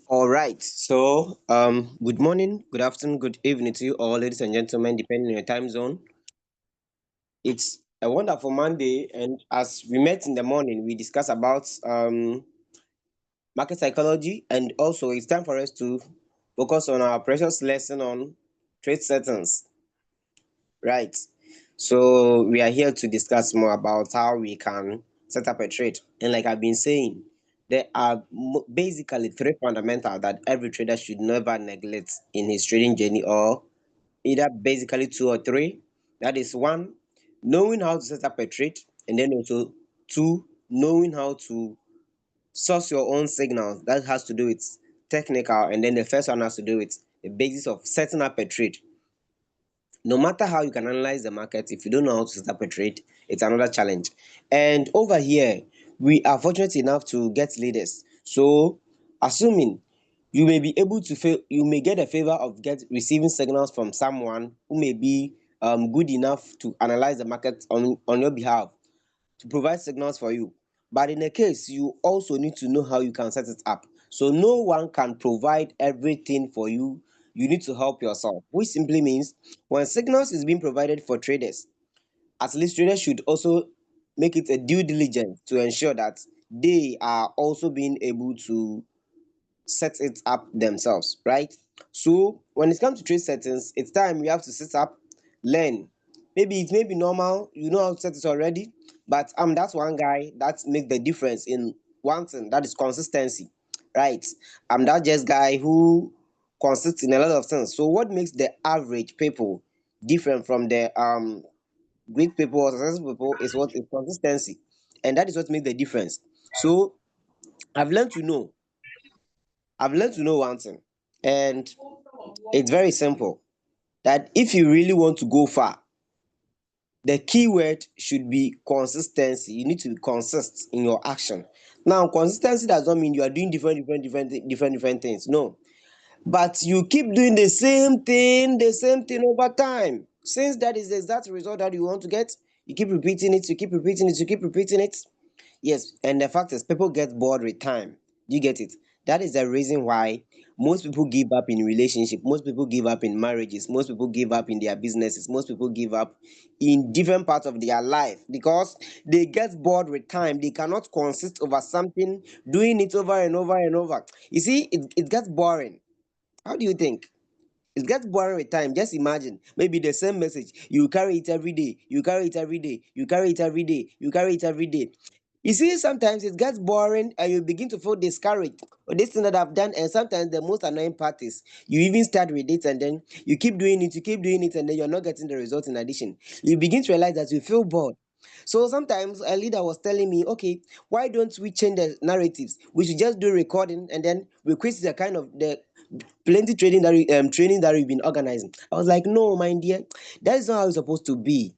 All right. So, good morning, good afternoon, good evening to you all, ladies and gentlemen, depending on your time zone. It's a wonderful Monday, and as we met in the morning, we discussed about market psychology, and also it's time for us to focus on our precious lesson on trade settings. Right. So we are here to discuss more about how we can set up a trade. And like I've been saying, there are basically three fundamentals that every trader should never neglect in his trading journey, or either basically two or three. That is one, knowing how to set up a trade, and then also two, knowing how to source your own signals. That has to do with technical, and then the first one has to do with the basis of setting up a trade. No matter how you can analyze the market, if you don't know how to set up a trade, it's another challenge. And over here, we are fortunate enough to get leaders. So, assuming you may be able to you may get a favor of get receiving signals from someone who may be good enough to analyze the market on your behalf to provide signals for you. But in a case, you also need to know how you can set it up. So no one can provide everything for you. You need to help yourself, which simply means when signals is being provided for traders, at least traders should also make it a due diligence to ensure that they are also being able to set it up themselves, right? So when it comes to trade settings, it's time you have to set up, learn. Maybe it may be normal, you know how to set it already, but that's one guy that make the difference in one thing, that is consistency, right? I'm that just guy who consists in a lot of things. So what makes the average people different from the great people or successful people is what is consistency, and that is what makes the difference. So I've learned to know I've learned to know one thing, and it's very simple, that if you really want to go far, the key word should be consistency. You need to consist in your action. Now, consistency does not mean you are doing different things. No, but you keep doing the same thing over time. Since that is the exact result that you want to get, you keep repeating it, you keep repeating it, you keep repeating it. Yes, and the fact is, people get bored with time. Do you get it? That is the reason why most people give up in relationship. Most people give up in marriages. Most people give up in their businesses. Most people give up in different parts of their life because they get bored with time. They cannot consist over something, doing it over and over and over. You see, it gets boring. How do you think? It gets boring with time. Just imagine, maybe the same message. You carry it every day. You carry it every day. You carry it every day. You carry it every day. You see, sometimes it gets boring and you begin to feel discouraged. Or this thing that I've done, and sometimes the most annoying part is you even start with it and then you keep doing it, and then you're not getting the result in addition. You begin to realize that you feel bored. So sometimes a leader was telling me, okay, why don't we change the narratives? We should just do recording and then we quit the kind of the plenty training that we've been organizing. I was like, no, my dear, that is not how it's supposed to be.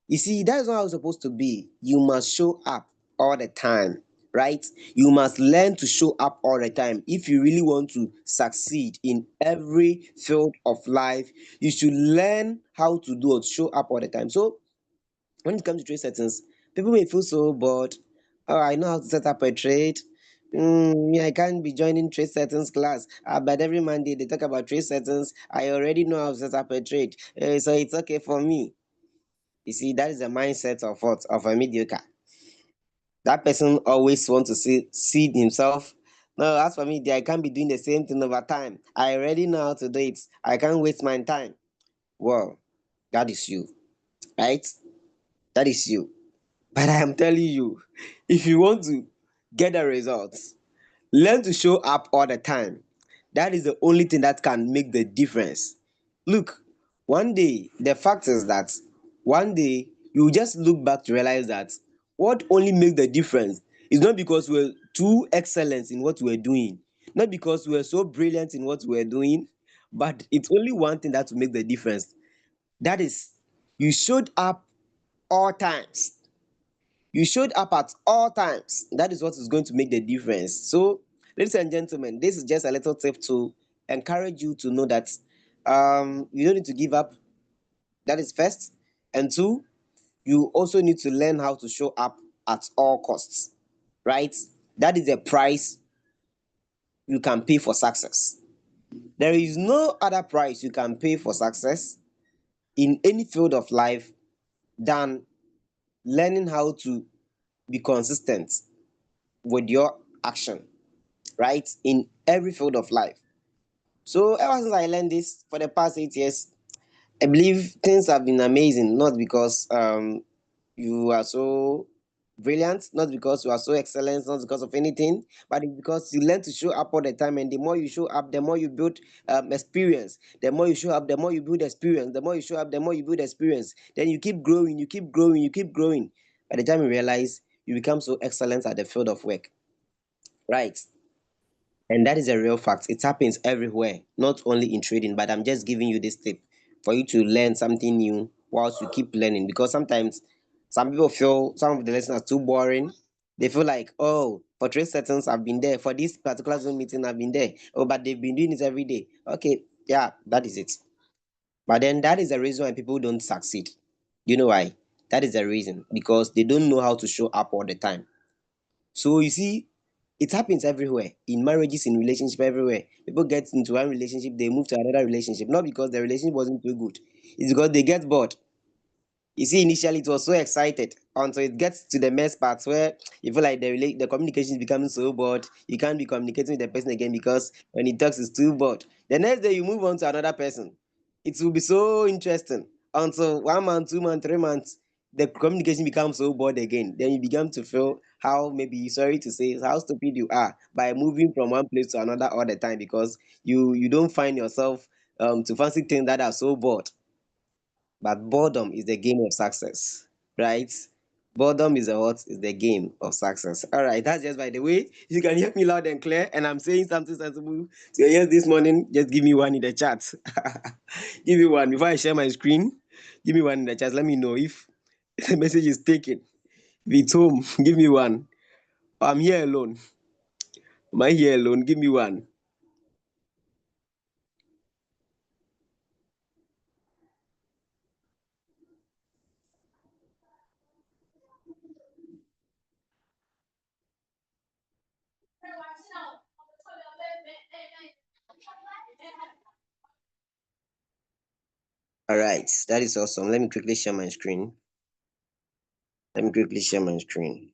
You see, that is not how it's supposed to be. You must show up all the time, right? You must learn to show up all the time. If you really want to succeed in every field of life, you should learn how to do it, show up all the time. So when it comes to trade settings, people may feel so bored. Oh, I know how to set up a trade. Me, I can't be joining trade settings class. But every Monday they talk about trade settings. I already know how to set up a trade, so it's okay for me. You see, that is the mindset of what of a mediocre. That person always wants to see himself. No, as for me, I can't be doing the same thing over time. I already know how to do it. I can't waste my time. Well, that is you, right? That is you. But I am telling you, if you want to get the results, learn to show up all the time. That is the only thing that can make the difference. Look, one day, the fact is that one day you will just look back to realize that what only makes the difference is not because we're too excellent in what we're doing, not because we're so brilliant in what we're doing, but it's only one thing that will make the difference. That is, you showed up all times. You showed up at all times. That is what is going to make the difference. So, ladies and gentlemen, this is just a little tip to encourage you to know that you don't need to give up. That is first. And two, you also need to learn how to show up at all costs, right? That is the price you can pay for success. There is no other price you can pay for success in any field of life than learning how to be consistent with your action, right? In every field of life. So ever since I learned this for the past 8 years, I believe things have been amazing, not because you are so brilliant, not because you are so excellent, not because of anything, but it's because you learn to show up all the time. And the more you show up, the more you build experience. The more you show up, the more you build experience. The more you show up, the more you build experience. Then you keep growing, you keep growing, you keep growing. By the time you realize, you become so excellent at the field of work, right? And that is a real fact. It happens everywhere, not only in trading, but I'm just giving you this tip for you to learn something new whilst you keep learning. Because sometimes some people feel some of the lessons are too boring. They feel like, oh, for trade settings, I've been there. For this particular Zoom meeting, I've been there. Oh, but they've been doing this every day. Okay, yeah, that is it. But then that is the reason why people don't succeed. You know why? That is the reason. Because they don't know how to show up all the time. So you see, it happens everywhere in marriages, in relationship, everywhere. People get into one relationship, they move to another relationship, not because the relationship wasn't too good. It's because they get bored. You see, initially it was so excited until it gets to the mess part where you feel like the communication is becoming so bored. You can't be communicating with the person again because when he talks, it's too bored. The next day you move on to another person. It will be so interesting until 1 month, 2 months, 3 months, the communication becomes so bored again. Then you begin to feel how maybe sorry to say how stupid you are by moving from one place to another all the time because you don't find yourself to fancy things that are so bored. But boredom is the game of success, right? Boredom is the game of success. All right, that's just by the way. You can hear me loud and clear, and I'm saying something sensible to your ears this morning. Just give me one in the chat. Give me one before I share my screen. Give me one in the chat. Let me know if the message is taken. If it's home, give me one. I'm here alone. Am I here alone? Give me one. All right, that is awesome. Let me quickly share my screen. Let me quickly share my screen.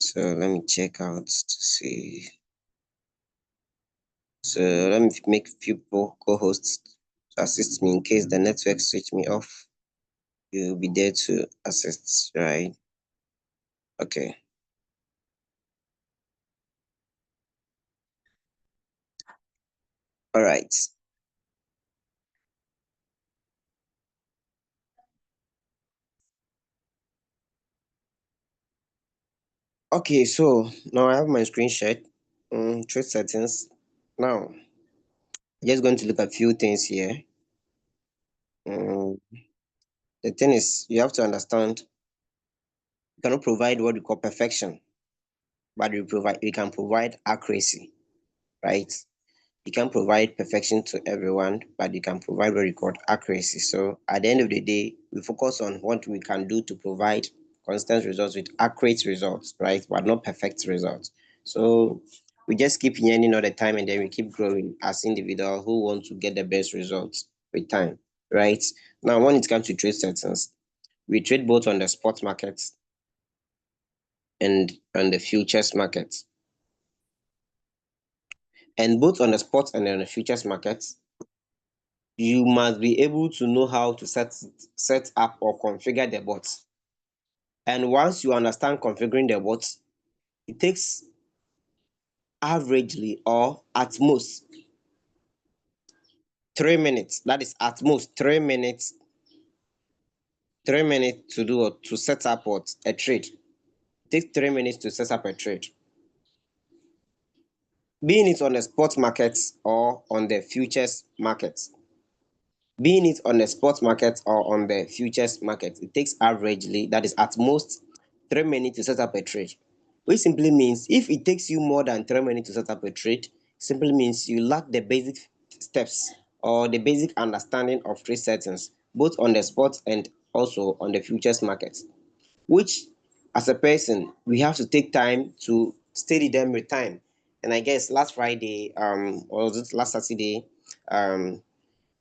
So let me check out to see. So let me make few co-hosts to assist me in case the network switch me off. You'll be there to assist, right? Okay. All right. Okay, so now I have my screen shared. Trade settings. Now, just going to look at few things here. Um, the thing is, you have to understand, you cannot provide what we call perfection, but we can provide accuracy, right? You can provide perfection to everyone, but you can provide what we call accuracy. So at the end of the day, we focus on what we can do to provide constant results with accurate results, right? But not perfect results. So we just keep learning all the time and then we keep growing as individuals who want to get the best results with time, right? Now, when it comes to trade settings, we trade both on the spot market and on the futures market. And both on the spot and on the futures market, you must be able to know how to set up or configure the bot. And once you understand configuring the bot, it takes averagely or at most 3 minutes. That is at most 3 minutes, 3 minutes to do or to set up what a trade. It takes 3 minutes to set up a trade. Being it on the spot market or on the futures market. Being it on the spot market or on the futures market, it takes averagely, that is at most 3 minutes to set up a trade. Which simply means if it takes you more than 3 minutes to set up a trade, simply means you lack the basic steps or the basic understanding of trade settings, both on the spot and also on the futures market, which as a person we have to take time to study them with time. And I guess last Friday, or was it last Saturday, the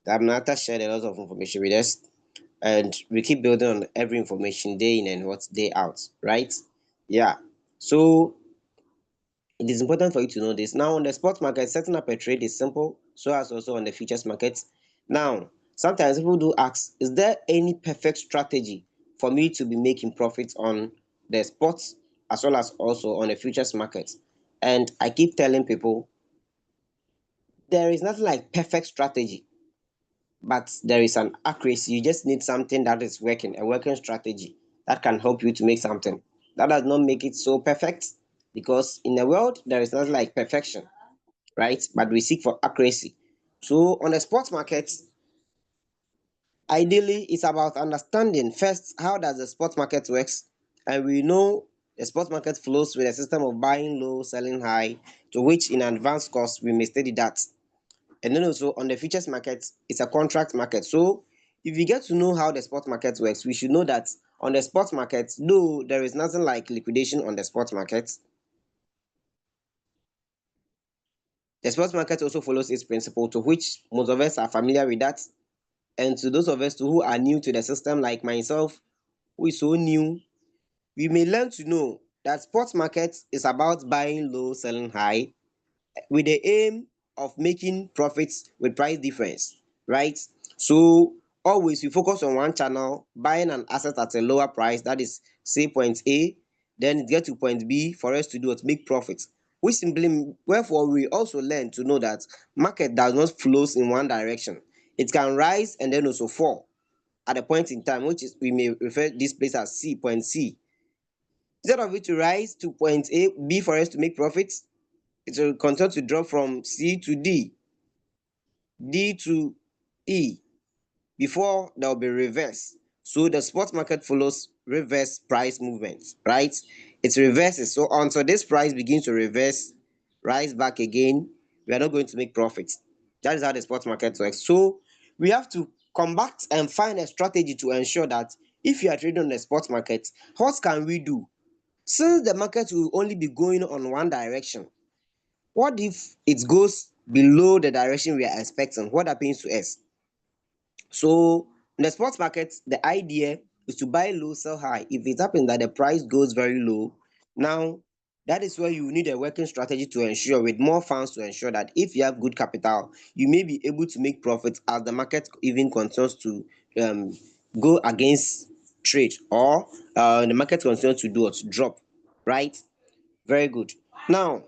Aminata shared a lot of information with us, and we keep building on every information day in and what day out, right? Yeah. So it is important for you to know this. Now, on the spot market, setting up a trade is simple, so as also on the futures market. Now, sometimes people do ask, is there any perfect strategy for me to be making profits on the spots as well as also on the futures market? And I keep telling people there is nothing like perfect strategy, but there is an accuracy. You just need something that is working, a working strategy that can help you to make something. That does not make it so perfect, because in the world there is nothing like perfection, right? But we seek for accuracy. So on the sports market, ideally it's about understanding first how does the sports market works, and we know the sports market flows with a system of buying low, selling high, to which in advanced course we may study that. And then also on the futures market, it's a contract market. So if you get to know how the spot market works, we should know that on the spot market, though there is nothing like liquidation on the spot market, the spot market also follows its principle, to which most of us are familiar with that. And to those of us who are new to the system, like myself, who is so new, we may learn to know that spot market is about buying low, selling high, with the aim of making profits with price difference, right? So always we focus on one channel, buying an asset at a lower price, that is say point A, then it get to point B for us to do it, make profits. We simply, wherefore we also learn to know that market does not flows in one direction. It can rise and then also fall at a point in time, which is we may refer this place as C, point C. Instead of it to rise to point A, B for us to make profits, it will continue to drop from C to D, D to E, before there will be reverse. So the spot market follows reverse price movements, right? It reverses. So until this price begins to reverse, rise back again, we are not going to make profits. That is how the spot market works. So we have to combat and find a strategy to ensure that if you are trading on the spot market, what can we do? Since the market will only be going on one direction, what if it goes below the direction we are expecting? What happens to us? So in the spot market, the idea is to buy low, sell high. If it happens that the price goes very low, now that is where you need a working strategy to ensure, with more funds, to ensure that if you have good capital, you may be able to make profits as the market even continues to um, go against trade, or the market continues to do what, drop, right? Very good. Now,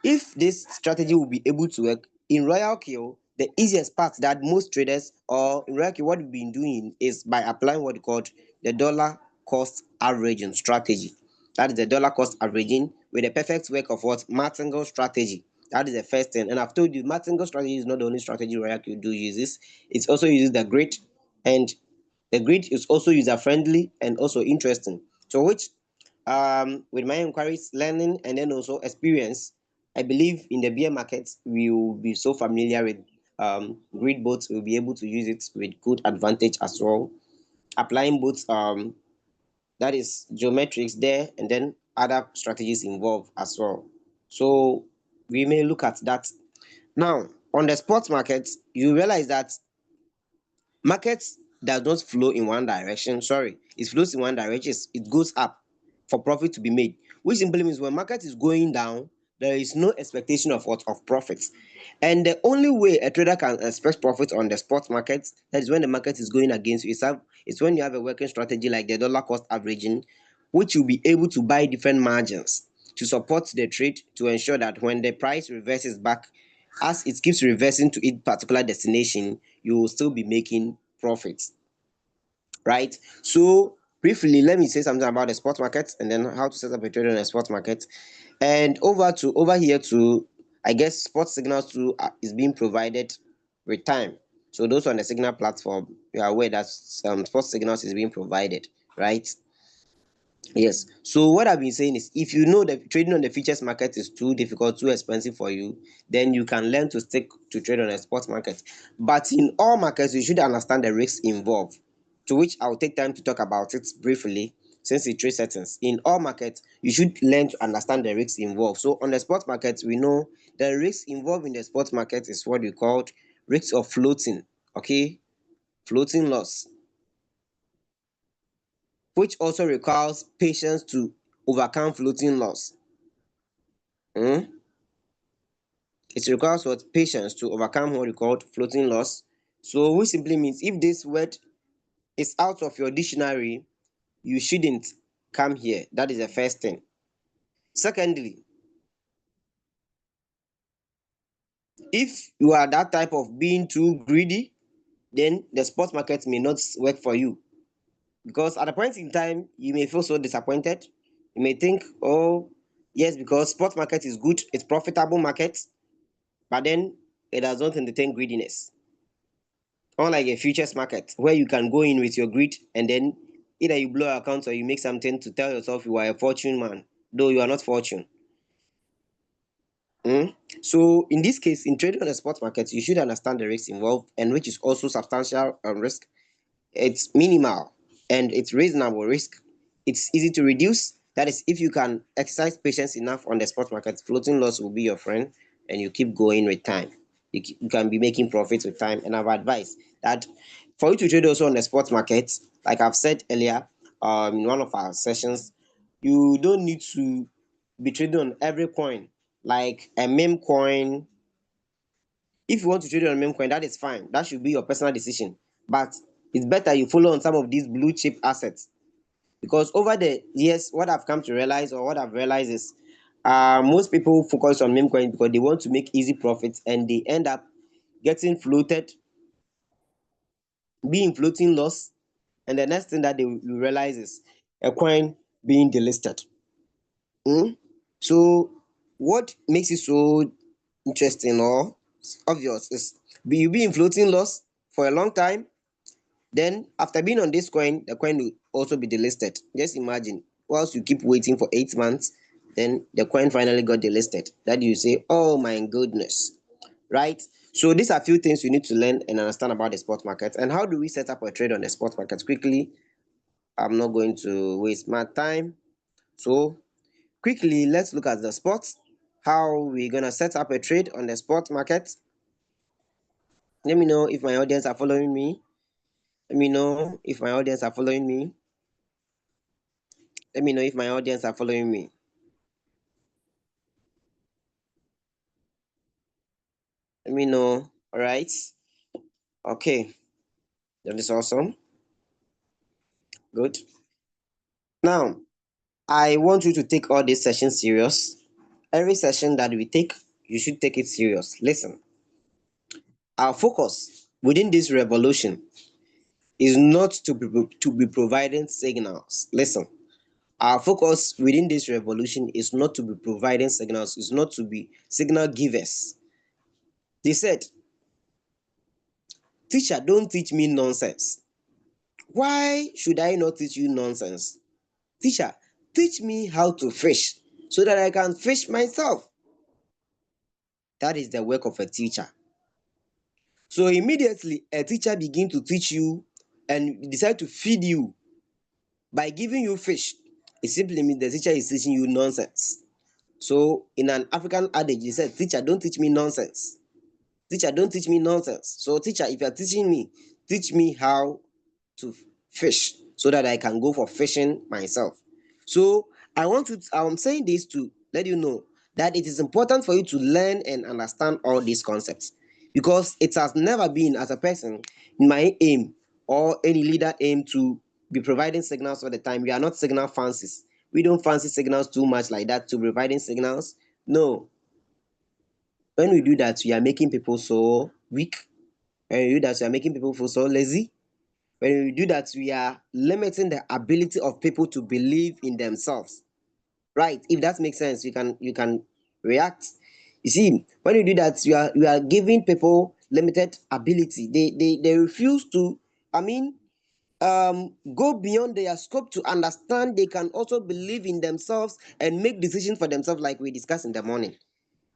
if this strategy will be able to work in Royal Kill, the easiest part that most traders, or in Royal Kill, what we've been doing is by applying what we call the dollar cost averaging strategy. That is the dollar cost averaging with the perfect work of what Martingale strategy. That is the first thing. And I've told you, Martingale strategy is not the only strategy Royal Kill do uses. It also uses the grid, and the grid is also user friendly and also interesting. So which with my inquiries, learning, and then also experience, I believe in the beer market we will be so familiar with grid boats. We'll be able to use it with good advantage as well. Applying both that is geometrics there, and then other strategies involved as well. So we may look at that. Now on the sports market, you realize that market does not flow in one direction. Sorry, it flows in one direction. It goes up for profit to be made, which simply means when market is going down, there is no expectation of what, of profits. And the only way a trader can expect profit on the spot market, that is when the market is going against you, is when you have a working strategy like the dollar cost averaging, which you'll be able to buy different margins to support the trade, to ensure that when the price reverses back, as it keeps reversing to its particular destination, you will still be making profits, right? So briefly, let me say something about the spot market, and then how to set up a trade on the spot market. And over here to, I guess, spot signals too is being provided with time. So those on the signal platform, you are aware that some spot signals is being provided, right? Yes. So what I've been saying is, if you know that trading on the futures market is too difficult, too expensive for you, then you can learn to stick to trade on the spot market. But in all markets, you should understand the risks involved, to which I'll take time to talk about it briefly. Since it trade settings in all markets, you should learn to understand the risks involved. So on the spot market, we know the risks involved in the spot market is what we call risks of floating. Okay, floating loss, which also requires patience to overcome floating loss. Hmm? It requires what? Patience to overcome what we call floating loss. So which simply means if this word is out of your dictionary, you shouldn't come here. That is the first thing. Secondly, if you are that type of being too greedy, then the spot market may not work for you. Because at a point in time, you may feel so disappointed. You may think, oh, yes, because spot market is good, it's profitable market, but then it does not entertain greediness. Unlike a futures market where you can go in with your greed and then either you blow your account or you make something to tell yourself you are a fortune man, though you are not fortune. Mm? So in this case, in trading on the spot market, you should understand the risks involved, and which is also substantial risk. It's minimal and it's reasonable risk. It's easy to reduce. That is, if you can exercise patience enough on the spot market, floating loss will be your friend, and you keep going with time. You can be making profits with time. And I've advised that for you to trade also on the spot market, like I've said earlier, in one of our sessions, you don't need to be trading on every coin, like a meme coin. If you want to trade on a meme coin, that is fine. That should be your personal decision. But it's better you follow on some of these blue chip assets, because over the years, what I've come to realize, or what I've realized is, most people focus on meme coins because they want to make easy profits, and they end up getting floated, being floating loss, and the next thing that they will realize is a coin being delisted. Mm? So, what makes it so interesting or obvious is you be in floating loss for a long time. Then after being on this coin, the coin will also be delisted. Just imagine, whilst you keep waiting for 8 months, then the coin finally got delisted. That you say, oh my goodness, right? So these are few things you need to learn and understand about the spot market. And how do we set up a trade on the spot market? Quickly, I'm not going to waste my time. So quickly, let's look at the spots. How we're gonna set up a trade on the spot market. Let me know if my audience are following me. Let me know if my audience are following me. Let me know if my audience are following me. Let me know. All right. Okay. That is awesome. Good. Now, I want you to take all these sessions serious. Every session that we take, you should take it serious. Listen, our focus within this revolution is not to be providing signals. Listen, our focus within this revolution is not to be providing signals, is not to be signal givers. They said, teacher, don't teach me nonsense. Why should I not teach you nonsense? Teacher, teach me how to fish so that I can fish myself. That is the work of a teacher. So immediately a teacher begin to teach you and decide to feed you by giving you fish. It simply means the teacher is teaching you nonsense. So in an African adage, they said, teacher, don't teach me nonsense. Teacher, don't teach me nonsense. So teacher, if you're teaching me, teach me how to fish so that I can go for fishing myself. So I'm saying this to let you know that it is important for you to learn and understand all these concepts, because it has never been, as a person, my aim or any leader aim to be providing signals all the time. We are not signal fancies. We don't fancy signals too much like that to providing signals. No. When we do that, we are making people so weak. When we do that, we are making people feel so lazy. When we do that, we are limiting the ability of people to believe in themselves. Right? If that makes sense, you can react. You see, when you do that, you are giving people limited ability. They refuse to, I mean, go beyond their scope to understand they can also believe in themselves and make decisions for themselves, like we discussed in the morning.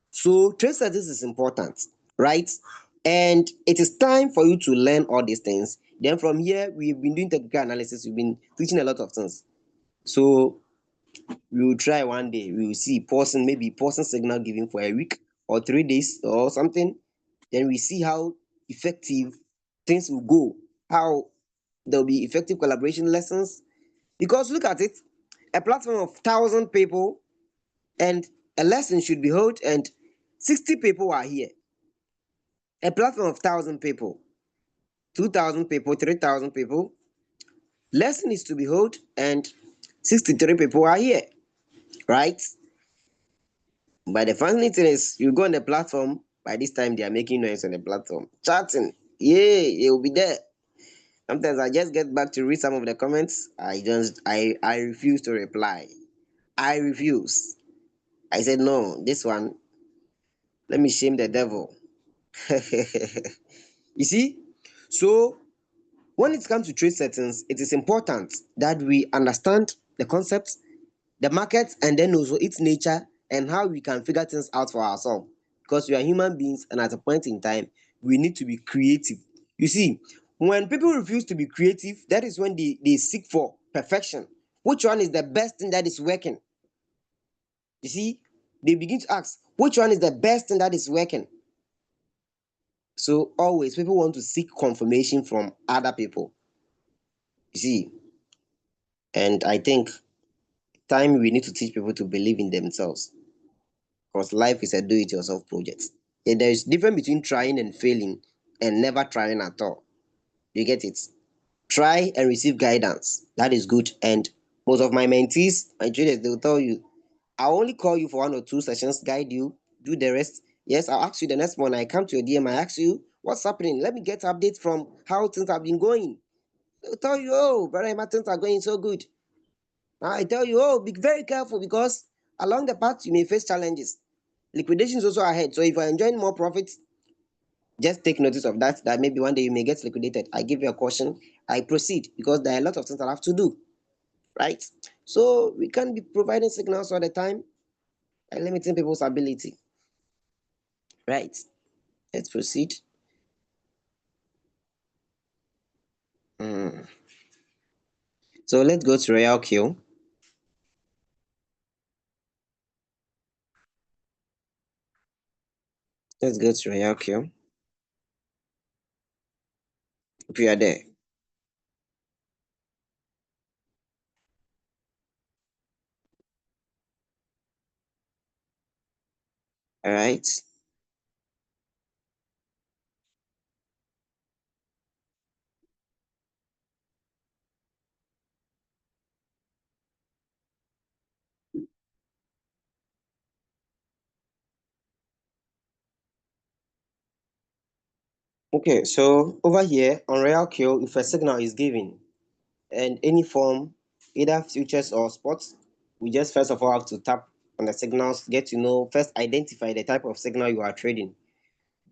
So trade strategies is important, right? And it is time for you to learn all these things. Then from here, we've been doing technical analysis, we've been teaching a lot of things. So we will try one day, we will see pausing, maybe pausing signal given for a week or 3 days or something. Then we see how effective things will go, how there will be effective collaboration lessons. Because look at it, a platform of 1,000 people and a lesson should be held, and 60 people are here. A platform of 1,000 people, 2,000 people, 3,000 people, lesson is to be held, and 63 people are here, right? But the funny thing is, you go on the platform, by this time they are making noise on the platform, chatting. Yeah, they will be there. Sometimes I just get back to read some of the comments. I refuse to reply. I refuse. I said no, this one, let me shame the devil. You see? So when it comes to trade settings, it is important that we understand the concepts, the market, and then also its nature and how we can figure things out for ourselves. Because we are human beings, and at a point in time, we need to be creative. You see, when people refuse to be creative, that is when they seek for perfection. Which one is the best thing that is working? You see, they begin to ask, which one is the best thing that is working? So always people want to seek confirmation from other people. You see, and I think time we need to teach people to believe in themselves, because life is a do-it-yourself project. And there is difference between trying and failing and never trying at all. You get it? Try and receive guidance. That is good. And most of my mentees, my traders, they will tell you, I'll only call you for 1 or 2 sessions, guide you, do the rest. Yes, I'll ask you the next one. I come to your DM, I ask you, what's happening? Let me get updates from how things have been going. They'll tell you, oh, brother, my things are going so good. I tell you, oh, be very careful, because along the path you may face challenges. Liquidation is also ahead. So if you're enjoying more profits, just take notice of that, that maybe one day you may get liquidated. I give you a caution. I proceed, because there are a lot of things that I have to do, right? So we can't be providing signals all the time and limiting people's ability, right? Let's proceed. Mm. So let's go to Royal Q. Let's go to Royal Q. If you are there. All right. Okay, so over here on Royal Q, if a signal is given and any form, either futures or spots, we just first of all have to tap on the signals, get to know, first identify the type of signal you are trading.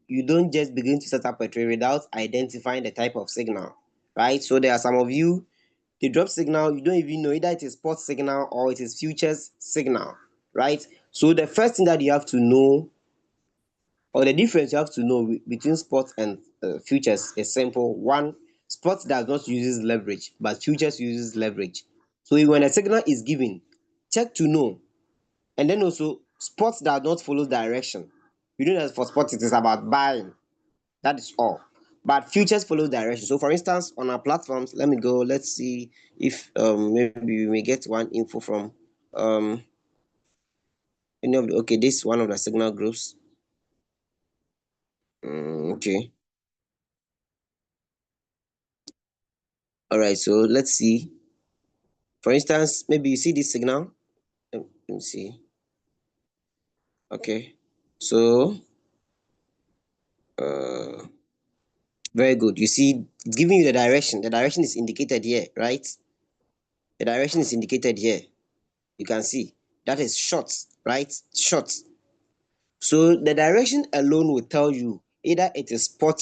You don't just begin to set up a trade without identifying the type of signal, right? So there are some of you, the drop signal, you don't even know either it is spot signal or it is futures signal, right? So the first thing that you have to know, or the difference you have to know between spot and futures, is simple. One, spot does not use leverage, but futures uses leverage. So when a signal is given, check to know. And then also, spot does not follow direction. You know that for spot it is about buying. That is all. But futures follow direction. So for instance, on our platforms, let me go, let's see if maybe we may get one info from um any of the, okay, this one of the signal groups. Okay. All right, so let's see. For instance, maybe you see this signal. Let me see. Okay. So uh very good. You see, it's giving you the direction. The direction is indicated here, right? The direction is indicated here. You can see that is short, right? Short. So the direction alone will tell you either it is spot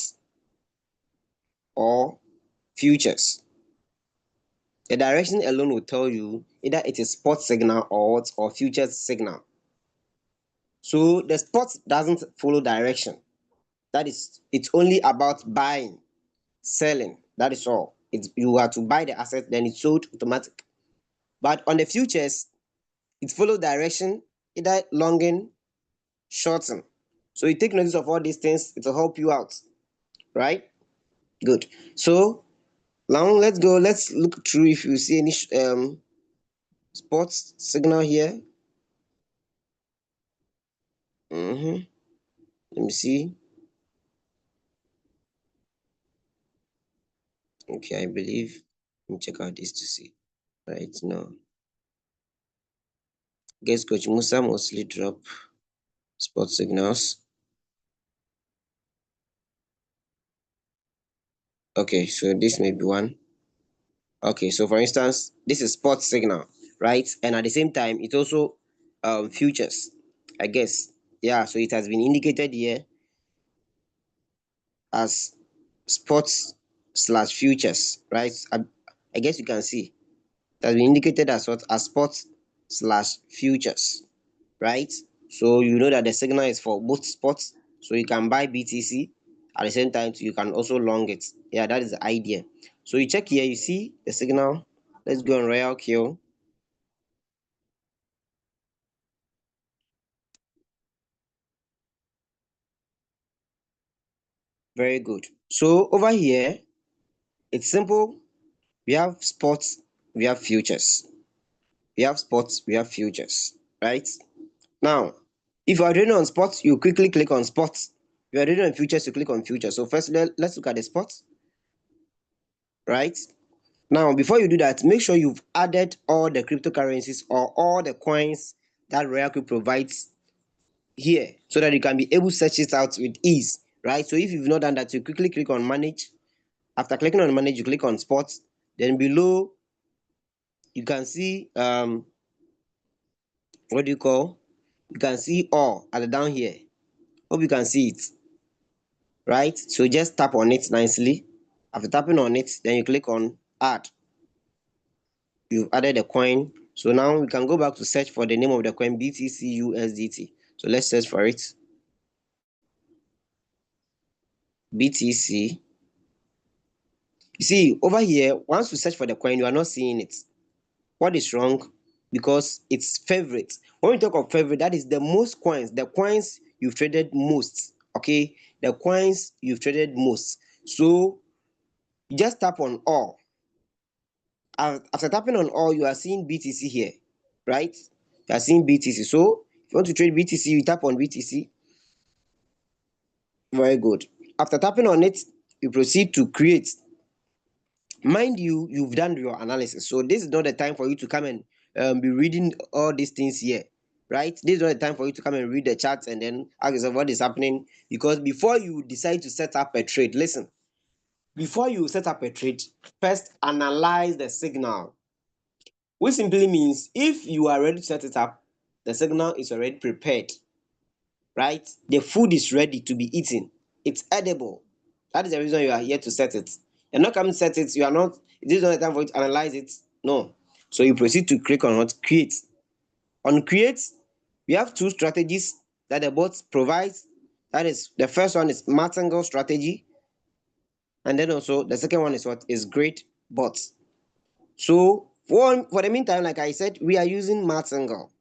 or futures. The direction alone will tell you either it is spot signal or futures signal. So the spot doesn't follow direction. That is, it's only about buying, selling. That is all. It's, you are to buy the asset, then it's sold automatic. But on the futures, it follows direction, either longing, shorten. So you take notice of all these things, it will help you out, right? Good. So now let's go. Let's look through if you see any sports signal here. Let me see. Okay, I believe. Let me check out this to see. Right now, guess Coach Musa mostly drop sports signals. Okay, so this may be one. Okay, so for instance, this is sports signal, right? And at the same time, it's also futures, I guess. Yeah, so it has been indicated here as sports slash futures, right? I guess you can see it has been indicated as what, as sports slash futures, right? So you know that the signal is for both sports, so you can buy BTC at the same time, you can also long it. Yeah, that is the idea. So you check here, you see the signal. Let's go on Royal Kill. Very good. So over here, it's simple. We have sports, we have futures. We have sports, we have futures, right? Now, if you are trading on sports, you quickly click on sports. If you are trading on futures, you click on futures. So first, let's look at the sports, right? Now, before you do that, make sure you've added all the cryptocurrencies or all the coins that Royalcube provides here so that you can be able to search it out with ease, right? So if you've not done that, you quickly click on manage. After clicking on manage, you click on sports. Then below, you can see what do you call? You can see all at the down here. Hope you can see it, right? So just tap on it nicely. After tapping on it, then you click on add. You've added a coin. So now we can go back to search for the name of the coin, BTC USDT. So let's search for it. BTC. You see, over here, once you search for the coin, you are not seeing it. What is wrong? Because it's favorite. When we talk of favorite, that is the most coins, the coins you've traded most. Okay, the coins you've traded most. So you just tap on all. After tapping on all, you are seeing BTC here, right? You are seeing BTC. So if you want to trade BTC, you tap on BTC. Very good. After tapping on it, you proceed to create. Mind you, you've done your analysis. So this is not the time for you to come and be reading all these things here, right? This is not the time for you to come and read the charts and then ask yourself what is happening. Because before you decide to set up a trade, listen, before you set up a trade, first analyze the signal. Which simply means if you are ready to set it up, the signal is already prepared, right? The food is ready to be eaten. It's edible. That is the reason you are here to set it. You're not coming to set it. You are not. This is not the time for you to analyze it. No. So you proceed to click on what create. On create, we have two strategies that the bot provides. That is, the first one is Martingale strategy, and then also the second one is what is great bots. So for the meantime, like I said, we are using Martingale,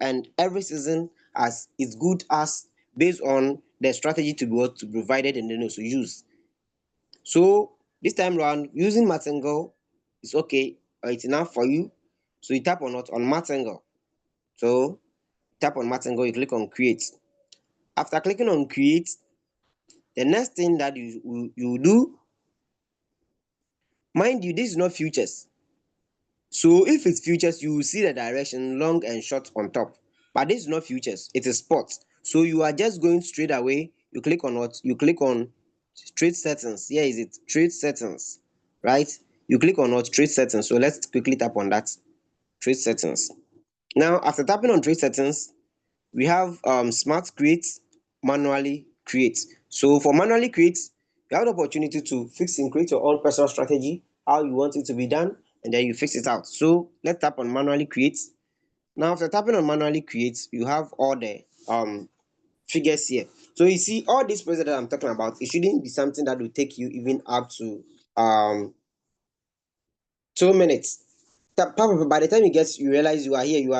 and every season as it's good as based on the strategy to be what to provided and then also use. So this time around, using Martingale is okay, it's enough for you. So you tap on what on Martingale. So tap on Martingale, you click on create. After clicking on create, the next thing that you do, mind you, this is not futures. So if it's futures, you will see the direction long and short on top. But this is not futures, it is sports. So you are just going straight away. You click on what? You click on trade settings. Here is it, trade settings, right? You click on what? Trade settings. So let's quickly tap on that. Trade settings. Now, after tapping on trade settings, we have smart create, manually create. So for manually create, you have the opportunity to fix and create your own personal strategy, how you want it to be done, and then you fix it out. So let's tap on manually create. Now after tapping on manually create, you have all the figures here. So you see, all this process that I'm talking about, it shouldn't be something that will take you even up to 2 minutes. By the time you realize you are here, you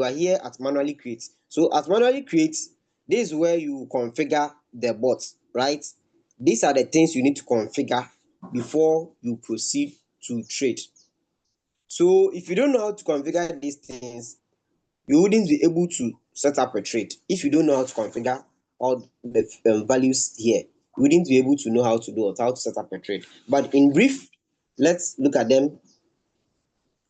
are here at manually create. So at manually create, this is where you configure the bot, right? These are the things you need to configure before you proceed to trade. So if you don't know how to configure these things, you wouldn't be able to set up a trade. If you don't know how to configure all the values here, you wouldn't be able to know how to do it, how to set up a trade. But in brief, let's look at them.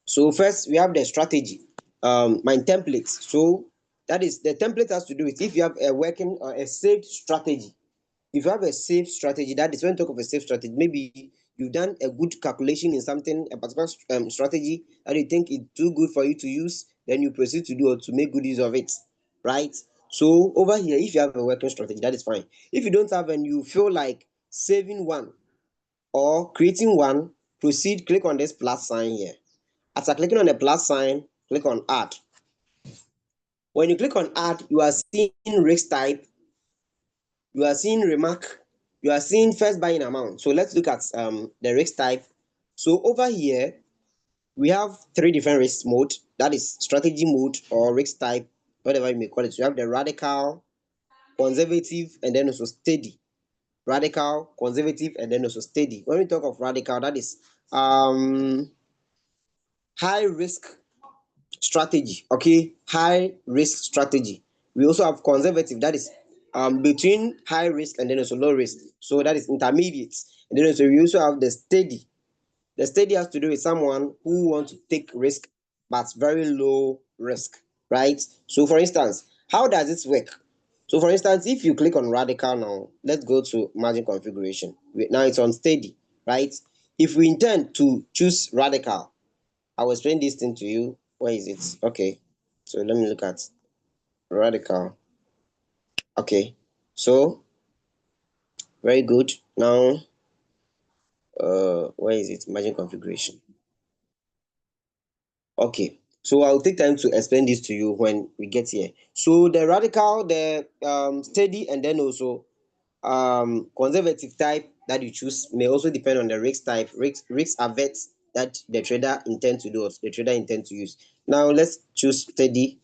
So first we have the strategy, my template. So that is, the template has to do with if you have a working or a saved strategy. If you have a safe strategy, that is when you talk of a safe strategy, maybe you've done a good calculation in something, a particular strategy that you think is too good for you to use, then you proceed to do or to make good use of it, right? So over here, if you have a working strategy, that is fine. If you don't have and you feel like saving one or creating one, proceed, click on this plus sign here. After clicking on the plus sign, click on add. When you click on add, you are seeing risk type, you are seeing remark, you are seeing first buying amount. So let's look at the risk type. So over here we have three different risk mode, that is strategy mode or risk type, whatever you may call it. You have the radical, conservative, and then also steady. Radical, conservative, and then also steady. When we talk of radical, that is high risk strategy. Okay, high risk strategy. We also have conservative, that is between high risk and then also low risk, so that is intermediate. And then also we also have the steady. The steady has to do with someone who wants to take risk but very low risk, right? So for instance, how does this work? So for instance, if you click on radical now, let's go to margin configuration. Now it's on steady, right? If we intend to choose radical, I will explain this thing to you. Where is it? Okay. So let me look at radical. Okay. So very good. Now, where is it? Margin configuration. Okay. So I'll take time to explain this to you when we get here. So the radical, the steady, and then also conservative type that you choose may also depend on the risk type, risk averse that the trader intends to do, or the trader intends to use. Now let's choose steady.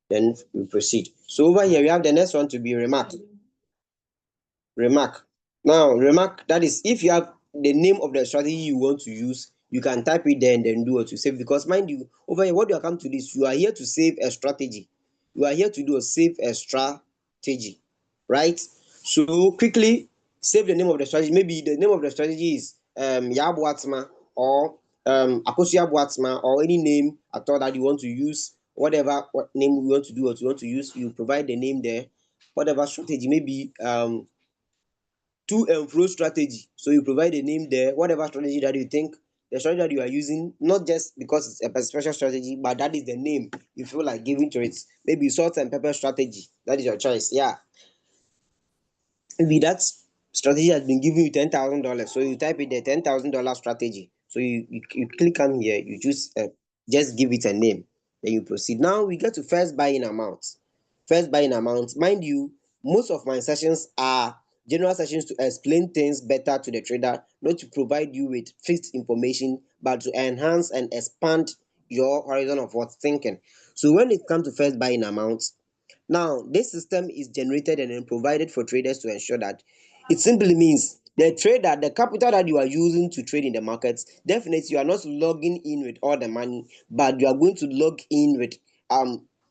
Then we proceed. So over here we have the next one to be remark. Remark. Now remark, that is if you have the name of the strategy you want to use, you can type it there and then do what you save. Because mind you, over here, what you are come to this, you are here to save a strategy. You are here to do a save a strategy, right? So quickly save the name of the strategy. Maybe the name of the strategy is Yabuatsma or Akosia Buatsma, or any name at all that you want to use, whatever what name you want to do or you want to use, you provide the name there. Whatever strategy, maybe to and fro strategy. So you provide a name there, whatever strategy that you think, the strategy that you are using, not just because it's a special strategy, but that is the name you feel like giving to it. Maybe salt and pepper strategy. That is your choice. Yeah. Maybe that strategy has been giving you $10,000. So you type it the $10,000 strategy. So you click on here, you choose just give it a name, then you proceed. Now we get to first buying amount. First buying amount, mind you, most of my sessions are general sessions to explain things better to the trader, not to provide you with fixed information, but to enhance and expand your horizon of what thinking. So when it comes to first buying amount, now, this system is generated and then provided for traders to ensure that it simply means the trader, the capital that you are using to trade in the markets, definitely you are not logging in with all the money, but you are going to log in with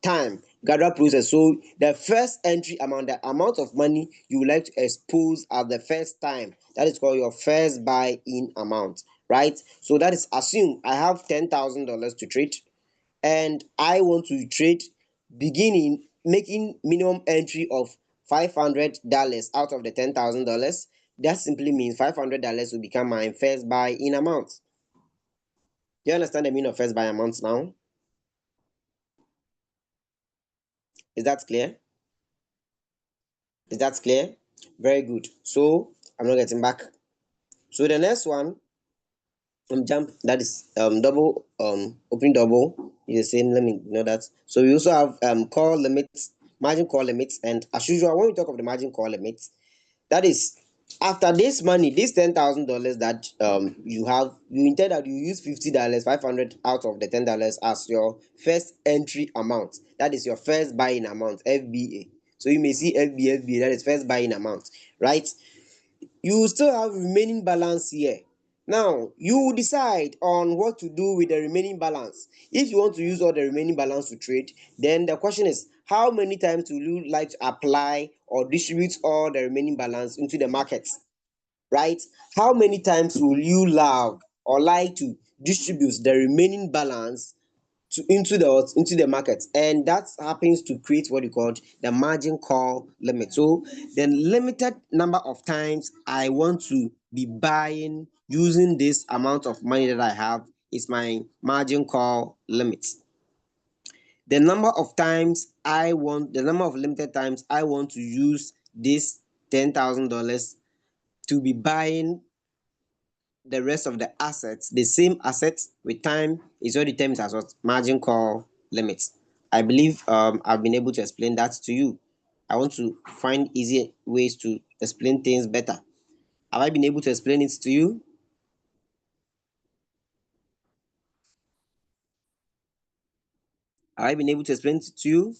time, gather process. So the first entry amount, the amount of money you would like to expose at the first time, that is called your first buy in amount, right? So that is, assume I have $10,000 to trade and I want to trade, beginning making minimum entry of $500 out of the $10,000. That simply means $500 will become my first buy in amount. Do you understand the meaning of first buy amount now? Is that clear? Is that clear? Very good. So I'm not getting back. So the next one, jump, that is double open double is the same. Let me know that. So we also have call limits. margin call limits. And as usual, when we talk of the margin call limits, that is after this money, this $10,000 that you have, you intend that you use $50, 500 out of the $10 as your first entry amount. That is your first buying amount, FBA. So you may see FBA, that is first buying amount, right? You still have remaining balance here. Now you decide on what to do with the remaining balance. If you want to use all the remaining balance to trade, then the question is, how many times will you like to apply or distribute all the remaining balance into the market, right? How many times will you love or like to distribute the remaining balance into the market? And that happens to create what you call the margin call limit. So the limited number of times I want to be buying using this amount of money that I have is my margin call limit. The number of limited times I want to use this $10,000 to be buying the rest of the assets, the same assets with time, is what determines as what margin call limits. I believe I've been able to explain that to you. I want to find easy ways to explain things better. Have I been able to explain it to you? Have I been able to explain it to you?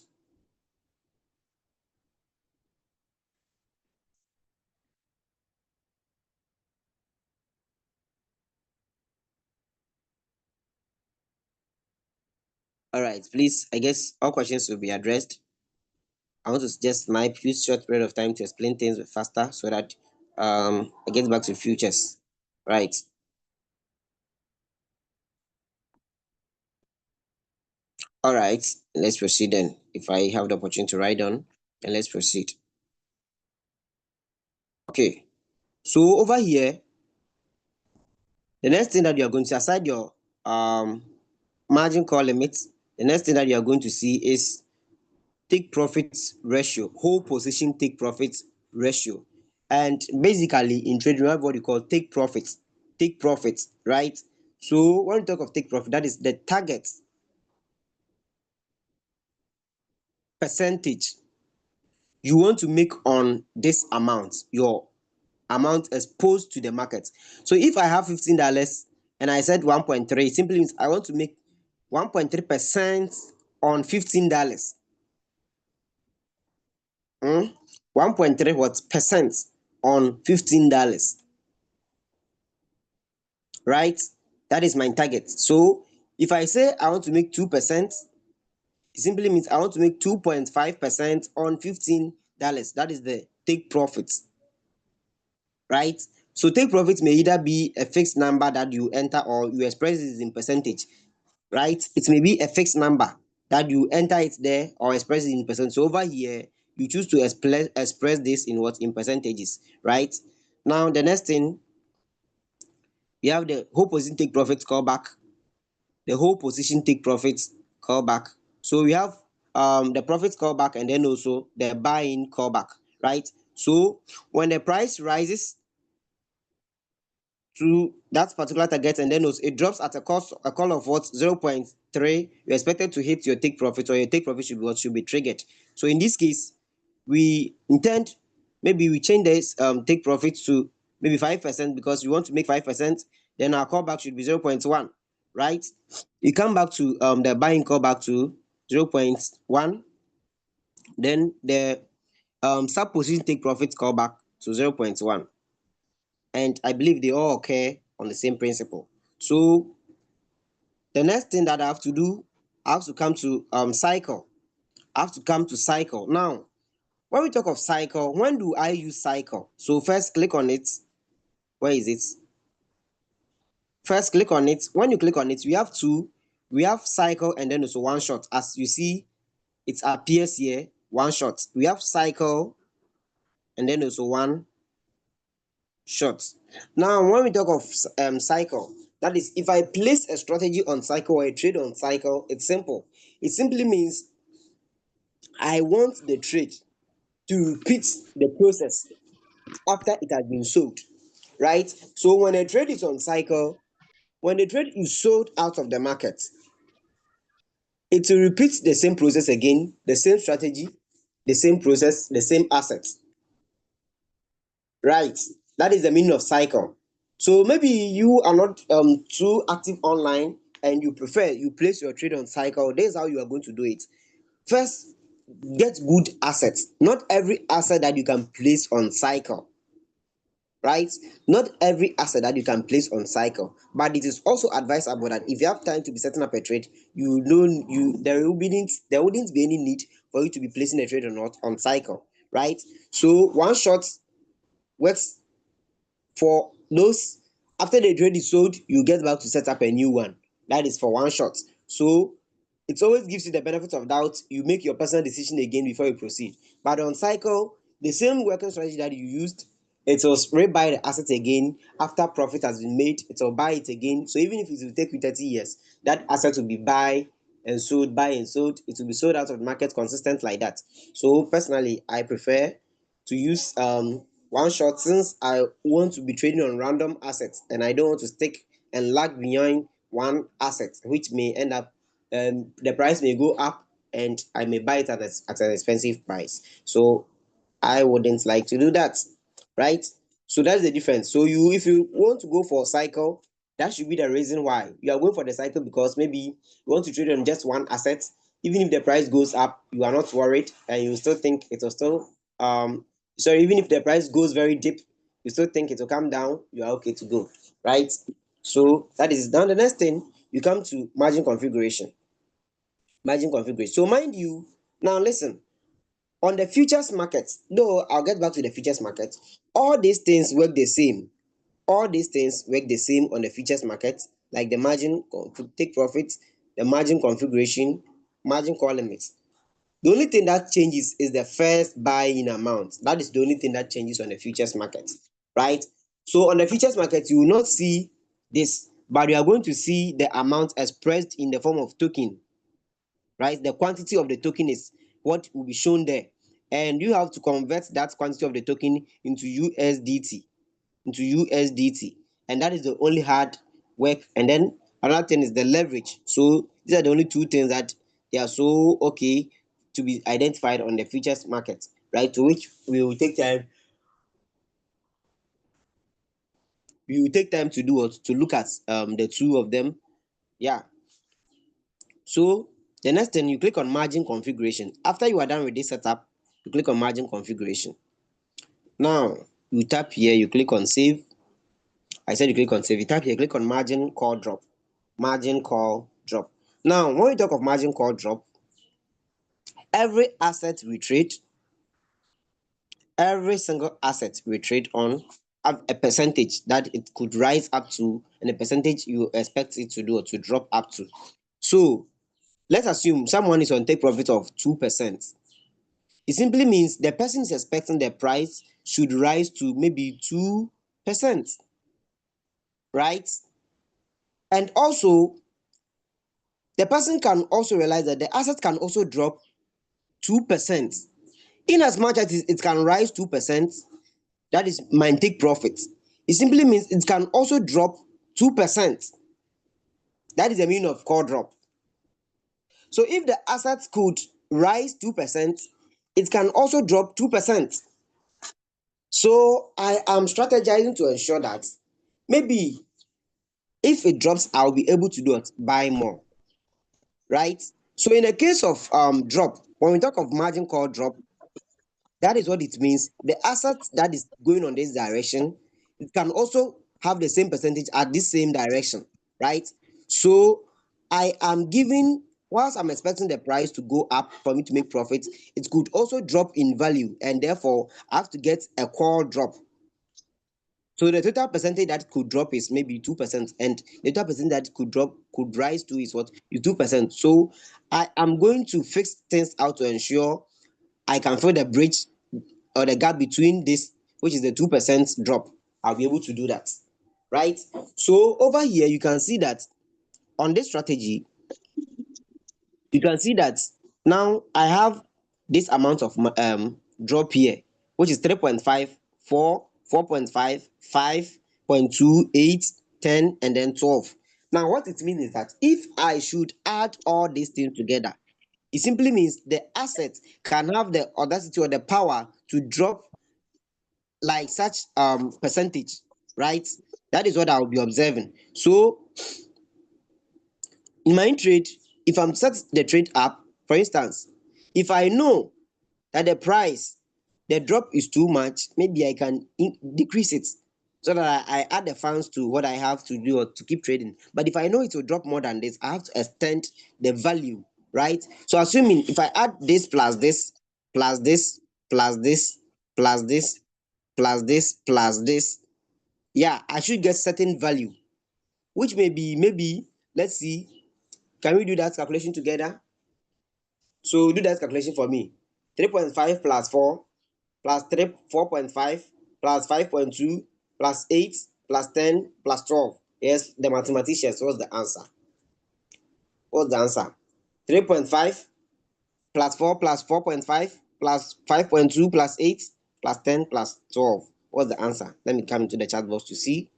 All right, please. I guess all questions will be addressed. I want to just snipe use short period of time to explain things faster so that I get back to futures. Right. All right, let's proceed then. If I have the opportunity to write on, then let's proceed. Okay, so over here, the next thing that you are going to, aside your margin call limits, the next thing that you are going to see is take profits ratio, whole position take profits ratio. And basically in trading, we have what you call take profits, right? So when we talk of take profit, that is the target percentage you want to make on this amount, your amount exposed to the market. So if I have $15 and I said 1.3, it simply means I want to make 1.3% on $15. 1.3 what percent on $15, right? That is my target. So if I say I want to make 2%, it simply means I want to make 2.5% on $15. That is the take profits, right? So take profit may either be a fixed number that you enter or you express it in percentage, right? It may be a fixed number that you enter it there or express it in percent. So over here, you choose to express this in what? In percentages, right? Now the next thing, you have the whole position take profits callback. The whole position take profits callback. So we have the profits callback and then also the buy-in callback, right? So when the price rises to that particular target and then it drops at a call of what? 0.3, you're expected to hit your take profit, or your take profit should be what? Should be triggered. So in this case, we intend, maybe we change this take profit to maybe 5% because we want to make 5%, then our callback should be 0.1, right? You come back to the buying callback to 0.1, then the sub position take profit callback to 0.1. And I believe they all occur on the same principle. So the next thing that I have to do, I have to come to cycle. I have to come to cycle. Now, when we talk of cycle, when do I use cycle? So first click on it. Where is it? First click on it. When you click on it, we have two. We have cycle and then also one shot. As you see, it appears here, one shot. We have cycle and then also one short. Now, when we talk of cycle, that is, if I place a strategy on cycle or a trade on cycle, it's simple. It simply means I want the trade to repeat the process after it has been sold, right? So when a trade is on cycle, when the trade is sold out of the market, it will repeat the same process again, the same strategy, the same process, the same assets, right? That is the meaning of cycle. So maybe you are not too active online and you prefer you place your trade on cycle. This is how you are going to do it. First, get good assets. Not every asset that you can place on cycle, right? Not every asset that you can place on cycle, but it is also advisable that if you have time to be setting up a trade, you know you there wouldn't be any need for you to be placing a trade or not on cycle, right? So one shot works for those. After the trade is sold, you get back to set up a new one. That is for one shot. So it always gives you the benefit of doubt. You make your personal decision again before you proceed. But on cycle, the same working strategy that you used, it will rebuy the asset again after profit has been made. It will buy it again. So even if it will take you 30 years, that asset will be buy and sold. It will be sold out of the market consistent like that. So personally, I prefer to use one shot since I want to be trading on random assets and I don't want to stick and lag behind one asset, which may end up the price may go up and I may buy it at an expensive price. So I wouldn't like to do that, right? So that's the difference. So you, if you want to go for a cycle, that should be the reason why you are going for the cycle, because maybe you want to trade on just one asset. Even if the price goes up, you are not worried and you still think it will still sorry, even if the price goes very deep, you still think it will come down, you are okay to go, right? So that is done. The next thing, you come to margin configuration. Margin configuration. So mind you, now listen, on the futures market, though I'll get back to the futures market, all these things work the same. All these things work the same on the futures market, like the margin to take profits, the margin configuration, margin call limits. The only thing that changes is the first buy-in amount. That is the only thing that changes on the futures market, right? So on the futures market, you will not see this, but you are going to see the amount expressed in the form of token, right? The quantity of the token is what will be shown there. And you have to convert that quantity of the token into USDT. And that is the only hard work. And then another thing is the leverage. So these are the only two things that they are so okay to be identified on the futures market, right? To which we will take time to do what, to look at the two of them. Yeah. So the next thing, you click on margin configuration. After you are done with this setup, you click on margin configuration. Now you tap here, you click on save. I said you click on save. You tap here, click on margin call drop. Margin call drop. Now, when we talk of margin call drop, every asset we trade, every single asset we trade on, have a percentage that it could rise up to, and a percentage you expect it to do or to drop up to. So let's assume someone is on take profit of 2%. It simply means the person is expecting the price should rise to maybe 2%, right? And also, the person can also realize that the asset can also drop 2%. In as much as it can rise 2%, that is my take profit. It simply means it can also drop 2%. That is the meaning of call drop. So if the asset could rise 2%, it can also drop 2%. So I am strategizing to ensure that maybe if it drops, I'll be able to do it, buy more, right? So in a case of drop, when we talk of margin call drop, that is what it means. The asset that is going on this direction, it can also have the same percentage at this same direction, right? So I am giving, whilst I'm expecting the price to go up for me to make profit, it could also drop in value, and therefore I have to get a call drop. So the total percentage that could drop is maybe 2%, and the total percent that could rise to is what is 2%. So I am going to fix things out to ensure I can fill the bridge or the gap between this, which is the 2% drop. I'll be able to do that, right? So over here, you can see that on this strategy, you can see that now I have this amount of drop here, which is 3.5, 4, 4.5, 5.2, 8, 10, and then 12. Now, what it means is that if I should add all these things together, It simply means the asset can have the audacity or the power to drop like such percentage, right? That is what I'll be observing. So in my trade, if I'm set the trade up, for instance, if I know that the price, the drop is too much, maybe I can decrease it so that I add the funds to what I have to do or to keep trading. But if I know it will drop more than this, I have to extend the value, right? So assuming if I add this plus this plus this plus this plus this plus this plus this, yeah, I should get certain value, which may be maybe, let's see, can we do that calculation together? So do that calculation for me. 3.5 plus 4 plus 4.5 plus 5.2 plus 8 plus 10 plus 12. Yes, the mathematicians, what's the answer? What's the answer? 3.5 plus 4 plus 4.5 plus 5.2 plus 8 plus 10 plus 12. What's the answer? Let me come into the chat box to see.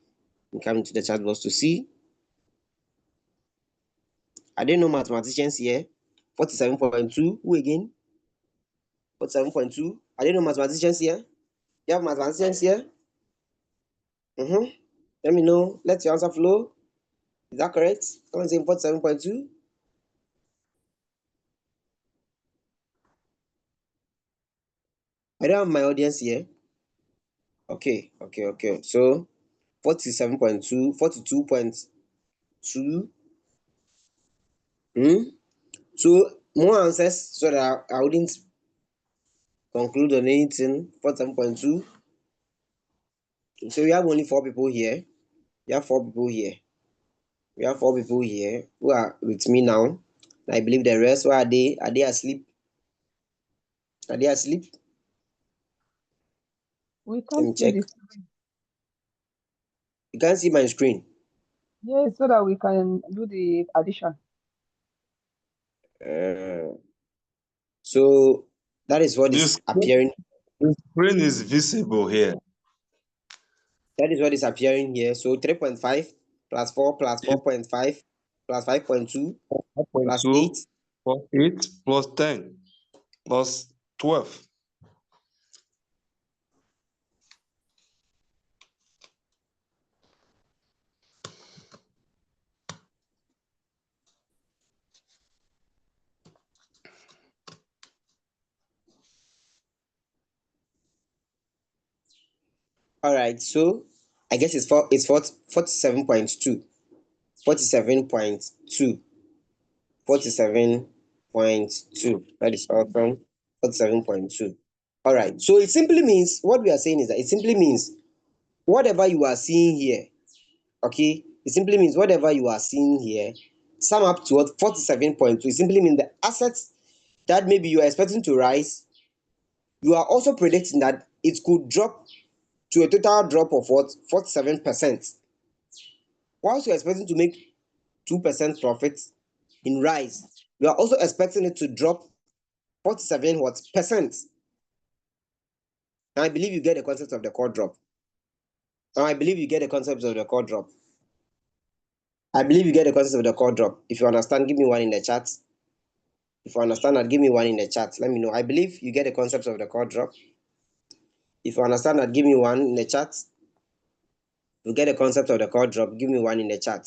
I didn't know mathematicians here. 47.2. Who again? 47.2. I didn't know mathematicians here. You have mathematicians here? Let me know. Let your answer flow. Is that correct? Someone saying 47.2. I don't have my audience here. Okay. So 47.2, 42.2. So more answers so that I wouldn't conclude on anything. 47.2. So we have only 4 people here. We have 4 people here. Who are with me now. I believe the rest, where are they? Are they asleep? Are they asleep? We Let can't me see check. this. You can't see my screen. Yes, so that we can do the addition. So that is what This is appearing. the screen is visible here. That is what is appearing here. So 3.5 plus 4 plus It's 4.5 plus 5.2 plus 8. 4.2 plus 8 plus 10 plus 12. All right. So I guess it's 47.2. 47.2. 47.2. That is awesome. 47.2. All right. So it simply means what we are saying is that it simply means whatever you are seeing here, okay? It simply means whatever you are seeing here, sum up to what 47.2. It simply means the assets that maybe you are expecting to rise, you are also predicting that it could drop to a total drop of what 47%. Whilst you're expecting to make 2% profit in rise, you are also expecting it to drop 47 what percent. Now I believe you get the concept of the core drop. I believe you get the concept of the core drop. If you understand, give me one in the chat. If you understand that, give me one in the chat. Let me know. I believe you get the concept of the core drop. If you understand that, give me one in the chat. You get the concept of the core drop, give me one in the chat.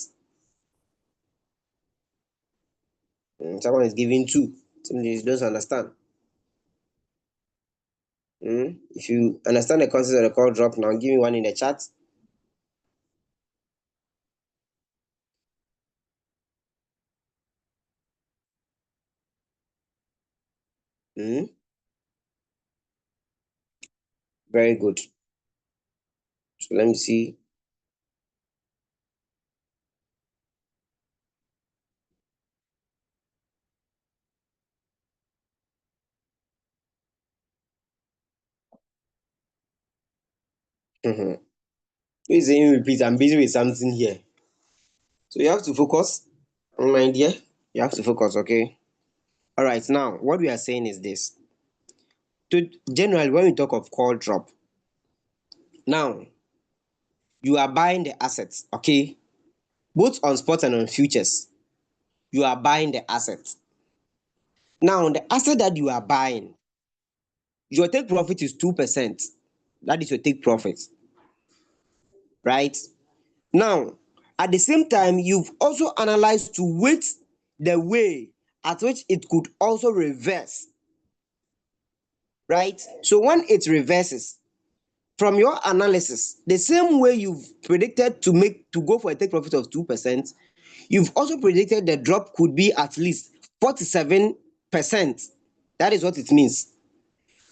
Someone is giving two. Somebody doesn't understand. If you understand the concept of the core drop now, give me one in the chat. Very good. So let me see. Please say repeat. I'm busy with something here. So you have to focus, my dear. You have to focus, okay? All right. Now, what we are saying is this. Generally, when we talk of call drop, now you are buying the assets, okay? Both on spot and on futures, you are buying the assets. Now, the asset that you are buying, your take profit is 2%. That is your take profit, right? Now, at the same time, you've also analyzed to wait the way at which it could also reverse, right? So when it reverses, from your analysis, the same way you've predicted to go for a take profit of 2%, you've also predicted the drop could be at least 47%. That is what it means.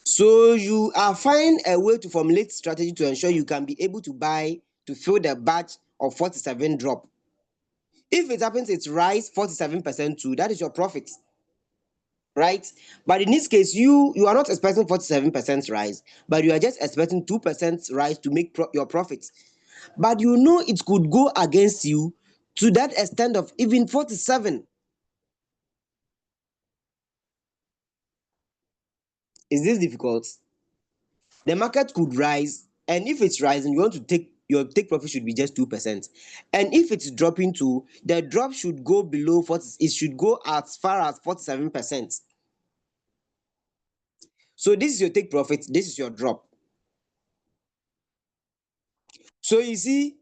So you are finding a way to formulate strategy to ensure you can be able to buy to fill the batch of 47 drop. If it happens it rise 47% too, that is your profit, right? But in this case, you are not expecting 47% rise, but you are just expecting 2% rise to make your profit. But you know it could go against you to that extent of even 47. Is this difficult? The market could rise, and if it's rising, you want to take your take profit should be just 2%. And if it's dropping to, the drop should go below 40, it should go as far as 47%. So this is your take profit, this is your drop. So you see,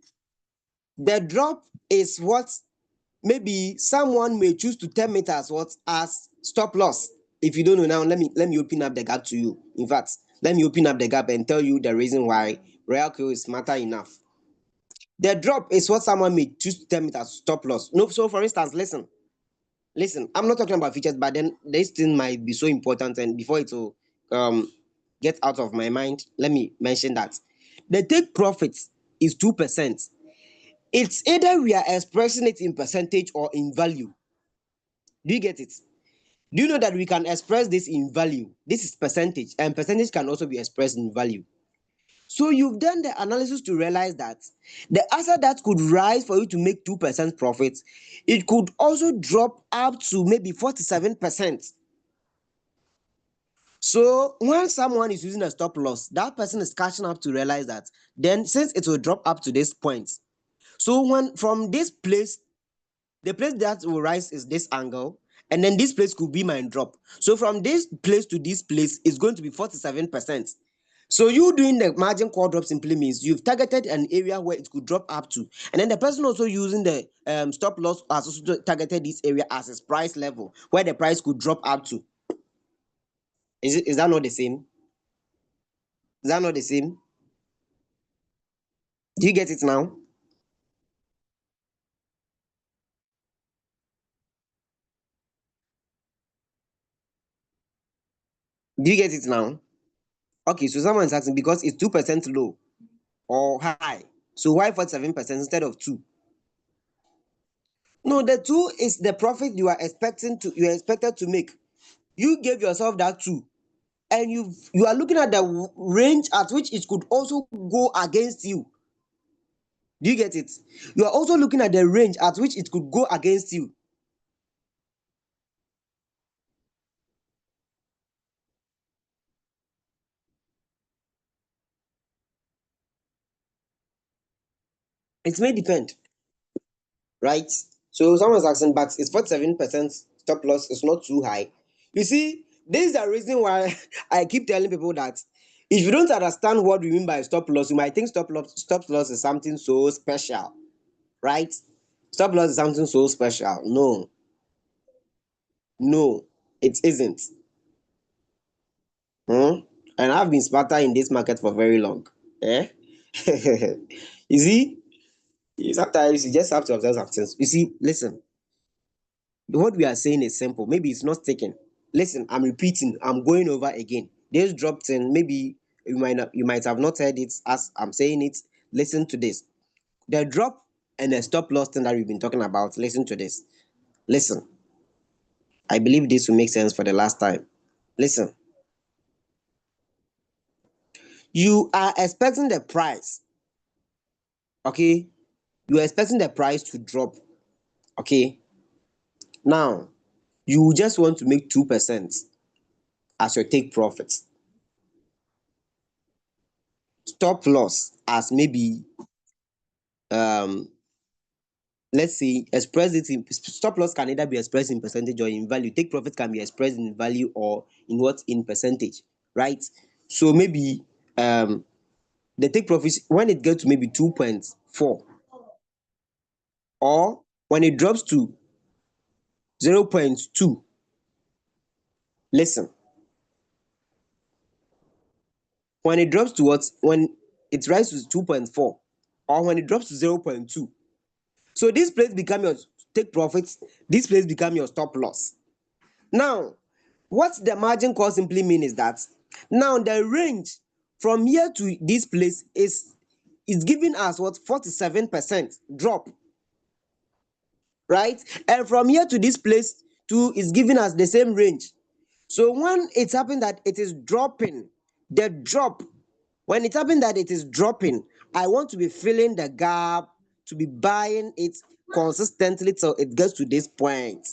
the drop is what maybe someone may choose to term it as what as stop loss. If you don't know now, let me open up the gap to you. In fact, let me open up the gap and tell you the reason why Royal Q is matter enough. The drop is what someone may choose to term it as stop loss. No, so for instance, listen. I'm not talking about features, but then this thing might be so important, and before it will get out of my mind, let me mention that the take profit is 2%. It's either we are expressing it in percentage or in value. Do you get it? Do you know that we can express this in value? This is percentage, and percentage can also be expressed in value. So you've done the analysis to realize that the asset that could rise for you to make 2% profit, it could also drop up to maybe 47%. So when someone is using a stop loss, that person is catching up to realize that then since it will drop up to this point, so when from this place, the place that will rise is this angle, and then this place could be my drop. So from this place to this place is going to be 47%. So you doing the margin call drop simply means you've targeted an area where it could drop up to, and then the person also using the stop loss has also targeted this area as its price level where the price could drop up to. Is that not the same? Is that not the same? Do you get it now? Do you get it now? Okay, so someone is asking because it's 2% low or high. So why 47% instead of 2? No, the 2 is the profit you are expected to make. You gave yourself that 2, and you are looking at the range at which it could also go against you. Do you get it? You are also looking at the range at which it could go against you. It may depend, right? So someone's asking, but it's 47% stop loss is not too high. You see, this is the reason why I keep telling people that if you don't understand what we mean by stop loss, you might think stop loss is something so special, right? Stop loss is something so special. No, it isn't. Hmm? And I've been smarter in this market for very long. Eh? You see, sometimes you just have to observe some things. You see, listen, what we are saying is simple. Maybe it's not sticking. Listen, I'm repeating, I'm going over again. This dropped in, maybe you might have not heard it as I'm saying it. Listen to this. The drop and the stop loss thing that we've been talking about. Listen to this. Listen, I believe this will make sense for the last time. Listen, you are expecting the price, okay? You are expecting the price to drop, okay? Now, you just want to make 2% as your take profit. Stop loss as maybe um let's say express it in stop loss can either be expressed in percentage or in value. Take profit can be expressed in value or in what, in percentage, right? So maybe the take profit when it gets to maybe 2.4, or when it drops to 0.2. Listen, when it drops to what, when it rises to 2.4, or when it drops to 0.2, so this place become your take profits, this place become your stop loss. Now, what the margin call simply mean is that now the range from here to this place is giving us what, 47% drop, right? And from here to this place too is giving us the same range. So when it's happened that it is dropping, the drop, when it's happened that it is dropping, I want to be filling the gap, to be buying it consistently till it gets to this point,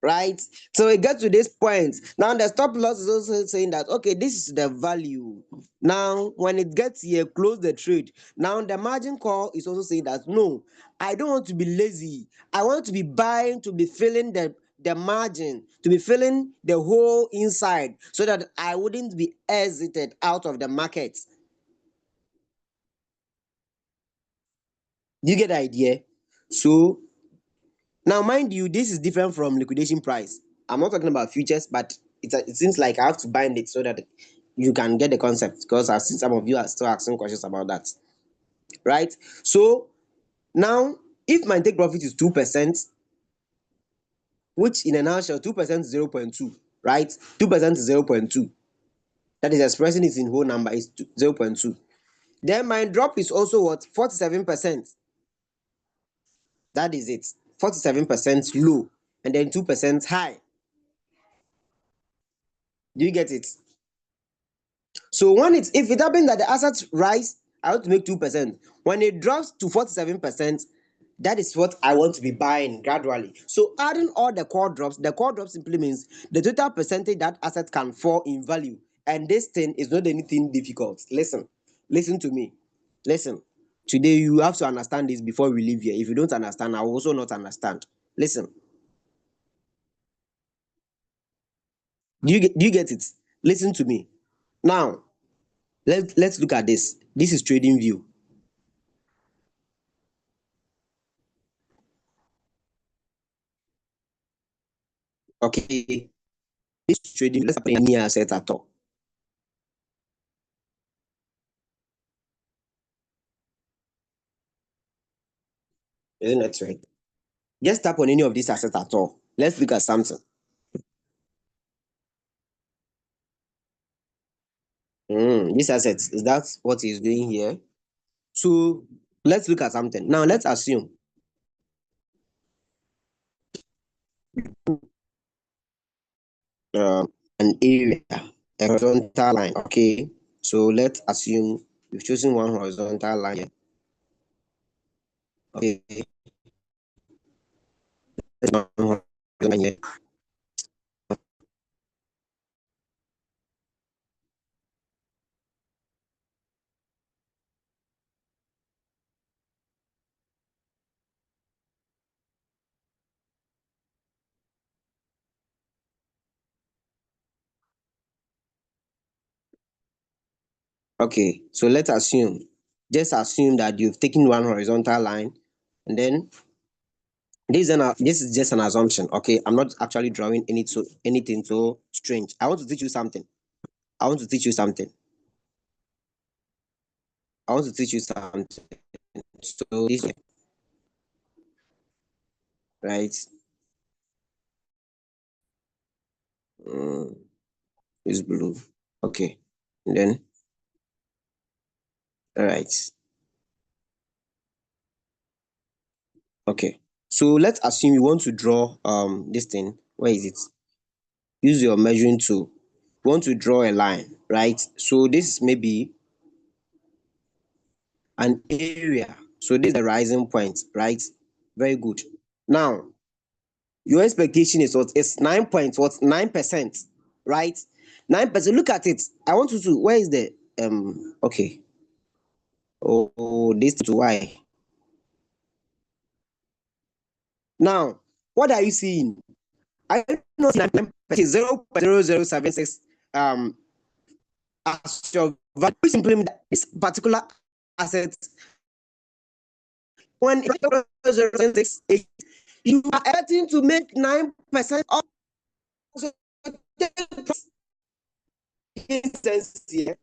right? So it gets to this point. Now the stop loss is also saying that okay, this is the value. Now when it gets here, close the trade. Now the margin call is also saying that no, I don't want to be lazy. I want to be buying, to be filling the margin, to be filling the whole inside, so that I wouldn't be exited out of the market. Do you get the idea? So now, mind you, this is different from liquidation price. I'm not talking about futures, but it seems like I have to bind it so that you can get the concept, because I've seen some of you are still asking questions about that, right? So now, if my take profit is 2%, which in a nutshell, 2% is 0.2, right? 2% is 0.2. That is expressing it in whole number is 0.2. Then my drop is also what? 47%. That is it. 47% low and then 2% high. Do you get it? So when it's if it happens that the assets rise, I want to make 2%. When it drops to 47%, that is what I want to be buying gradually. So adding all the core drops simply means the total percentage that asset can fall in value. And this thing is not anything difficult. Listen to me. Listen. Today you have to understand this before we leave here. If you don't understand, I will also not understand. Listen. Do you get it? Listen to me. Now, let's look at this. This is trading view. Okay, this trading, let's pay any asset at all. Isn't that right? Just tap on any of these assets at all. Let's look at something. This asset, is that what he's doing here? So let's look at something. Now let's assume an area, a horizontal line. Okay, so let's assume we've chosen one horizontal line here. Okay, one horizontal line here. Okay, so just assume that you've taken one horizontal line, and then this is just an assumption. Okay, I'm not actually drawing anything so strange. I want to teach you something. I want to teach you something. I want to teach you something. So this right, is blue. Okay, and then all right. Okay, so let's assume you want to draw this thing. Where is it? Use your measuring tool. You want to draw a line, right? So this may be an area. So this is the rising point, right? Very good. Now your expectation is what? It's 9%, right? 9%. Look at it. I want you to, where is the okay? Oh, this to why? Now, what are you seeing? I know 0.0076 as your value, which simply means that this particular asset, when it's 0.0068, you are expecting to make 9% of. So sense here.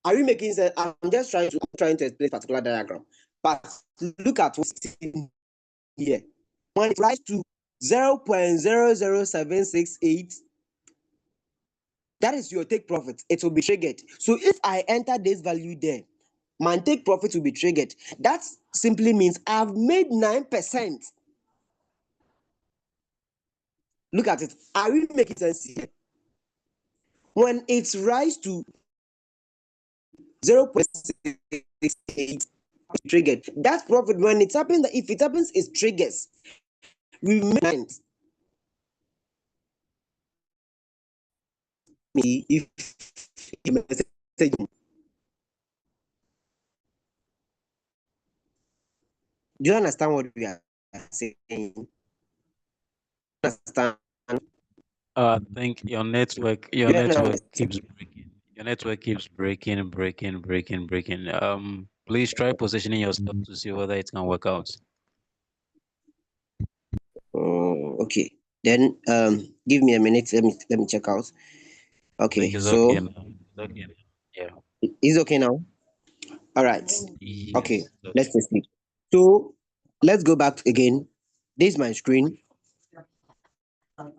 Are we making sense? I'm just trying to explain a particular diagram. But look at what's here. When it rises to 0.00768, that is your take profit. It will be triggered. So if I enter this value there, my take profit will be triggered. That simply means I've made 9%. Look at it. Are we making sense here? When it rises to 0.68, triggered. That profit, when it happens, if it happens, it triggers. We make me if message. Do you understand what we are saying? Understand? I think your network Do you understand? keeps breaking. Your network keeps breaking. Please try positioning yourself to see whether it can work out. Oh, okay. Then give me a minute. Let me check out. I Okay, think it's so okay now. It's okay now. Yeah. is okay now? All right. Okay, Yes. let's Okay. proceed. So let's go back again. This is my screen. And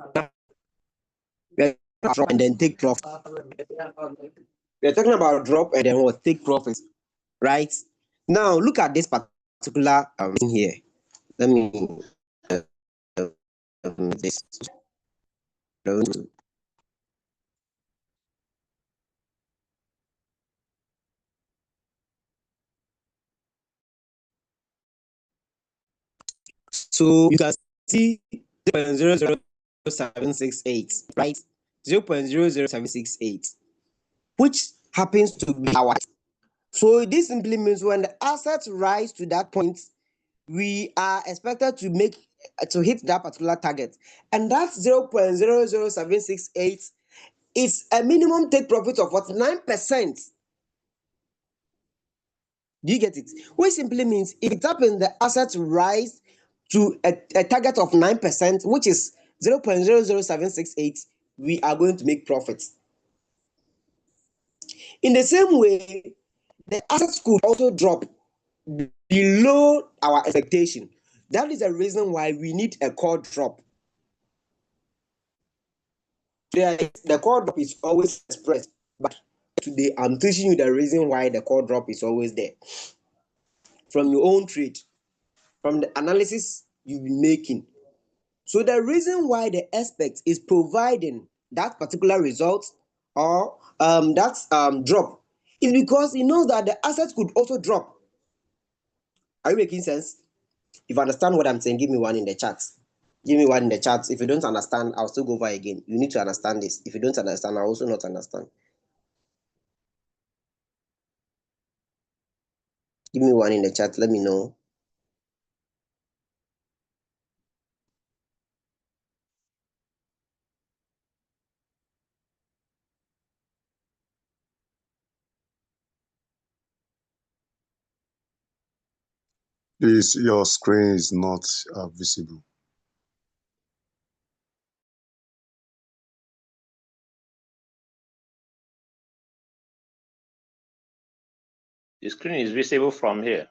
then take profit. We're talking about drop and then what take profit, right? Now look at this particular thing here. Let me this. So you can see 0.00768, right? 0.00768, which happens to be our. So this simply means when the assets rise to that point, we are expected to hit that particular target, and that 0.00768 is a minimum take profit of what 9%. Do you get it? Which simply means if it happens, the assets rise to a target of 9%, which is 0.00768, we are going to make profits. In the same way, the assets could also drop below our expectation. That is the reason why we need a core drop. The core drop is always expressed, but today I'm teaching you the reason why the core drop is always there. From your own trade, from the analysis you've been making. So the reason why the expert is providing that particular result or that drop is because he knows that the assets could also drop. Are you making sense? If you understand what I'm saying, give me one in the chat. Give me one in the chat. If you don't understand, I'll still go over again. You need to understand this. If you don't understand, I'll also not understand. Give me one in the chat. Let me know. Please, your screen is not visible. The screen is visible from here.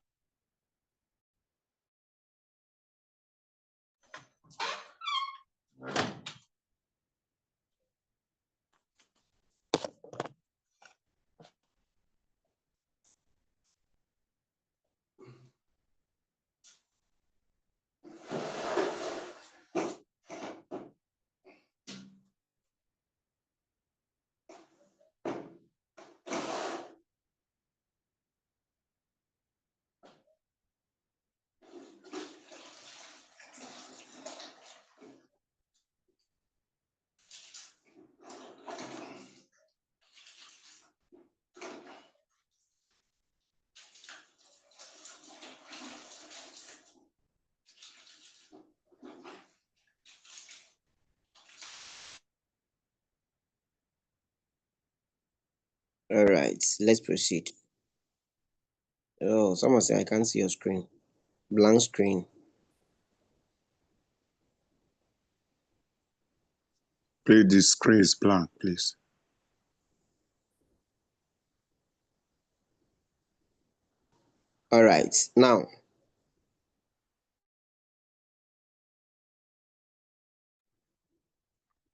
All right, let's proceed. Oh, someone say I can't see your screen. Blank screen. Please, the screen is blank, please. All right, now.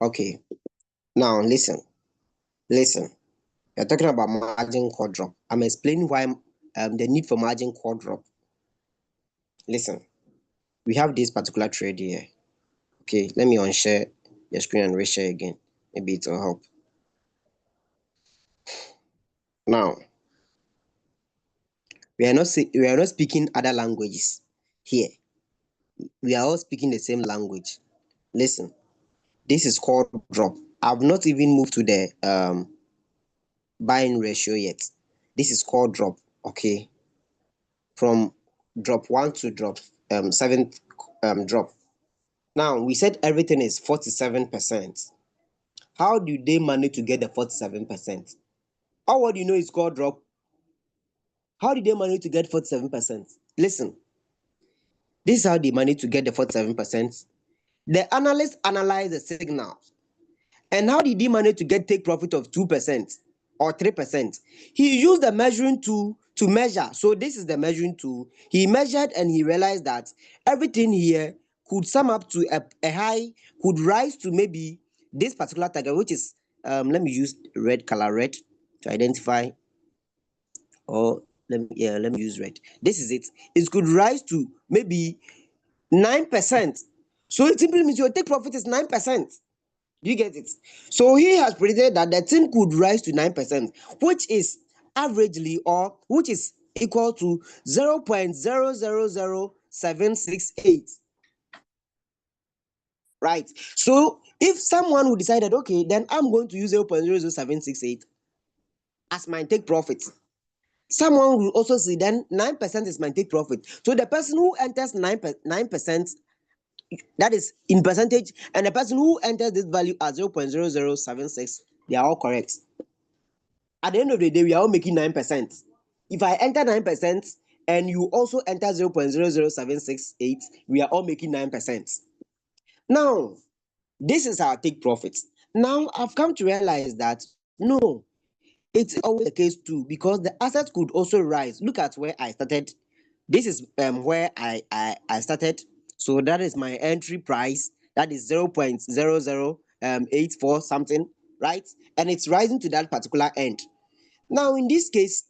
Okay, now listen. Listen. You're talking about margin call drop. I'm explaining why the need for margin call drop. Listen, we have this particular trade here. Okay, let me unshare your screen and reshare again. Maybe it will help. Now, we are not speaking other languages here. We are all speaking the same language. Listen, this is called drop. I've not even moved to the buying ratio yet. This is called drop. Okay, from drop one to drop seventh drop. Now we said everything is 47%. How do they manage to get the 47%? How what do you know is called drop? How did they manage to get 47%? Listen, this is how they manage to get the 47%. The analyst analyzed the signals. And how did he manage to take profit of 2% or 3%? He used the measuring tool to measure. So this is the measuring tool. He measured and he realized that everything here could sum up to a high, could rise to maybe this particular target, which is, let me use red color, red, to identify, or let me use red. This is it. It could rise to maybe 9%. So it simply means your take profit is 9%. Do you get it? So he has predicted that the thing could rise to 9%, which is averagely, or which is equal to 0.000768. Right. So if someone who decided, okay, then I'm going to use 0.00768 as my take profit, someone will also see then 9% is my take profit. So the person who enters 9%, that is in percentage, and the person who enters this value at 0.0076, they are all correct. At the end of the day, we are all making 9%. If I enter 9% and you also enter 0.00768, we are all making 9%. Now, this is our take profit. Now, I've come to realize that no, it's always the case too, because the asset could also rise. Look at where I started. This is where I started. So that is my entry price. That is 0.0084 something, right? And it's rising to that particular end. Now, in this case,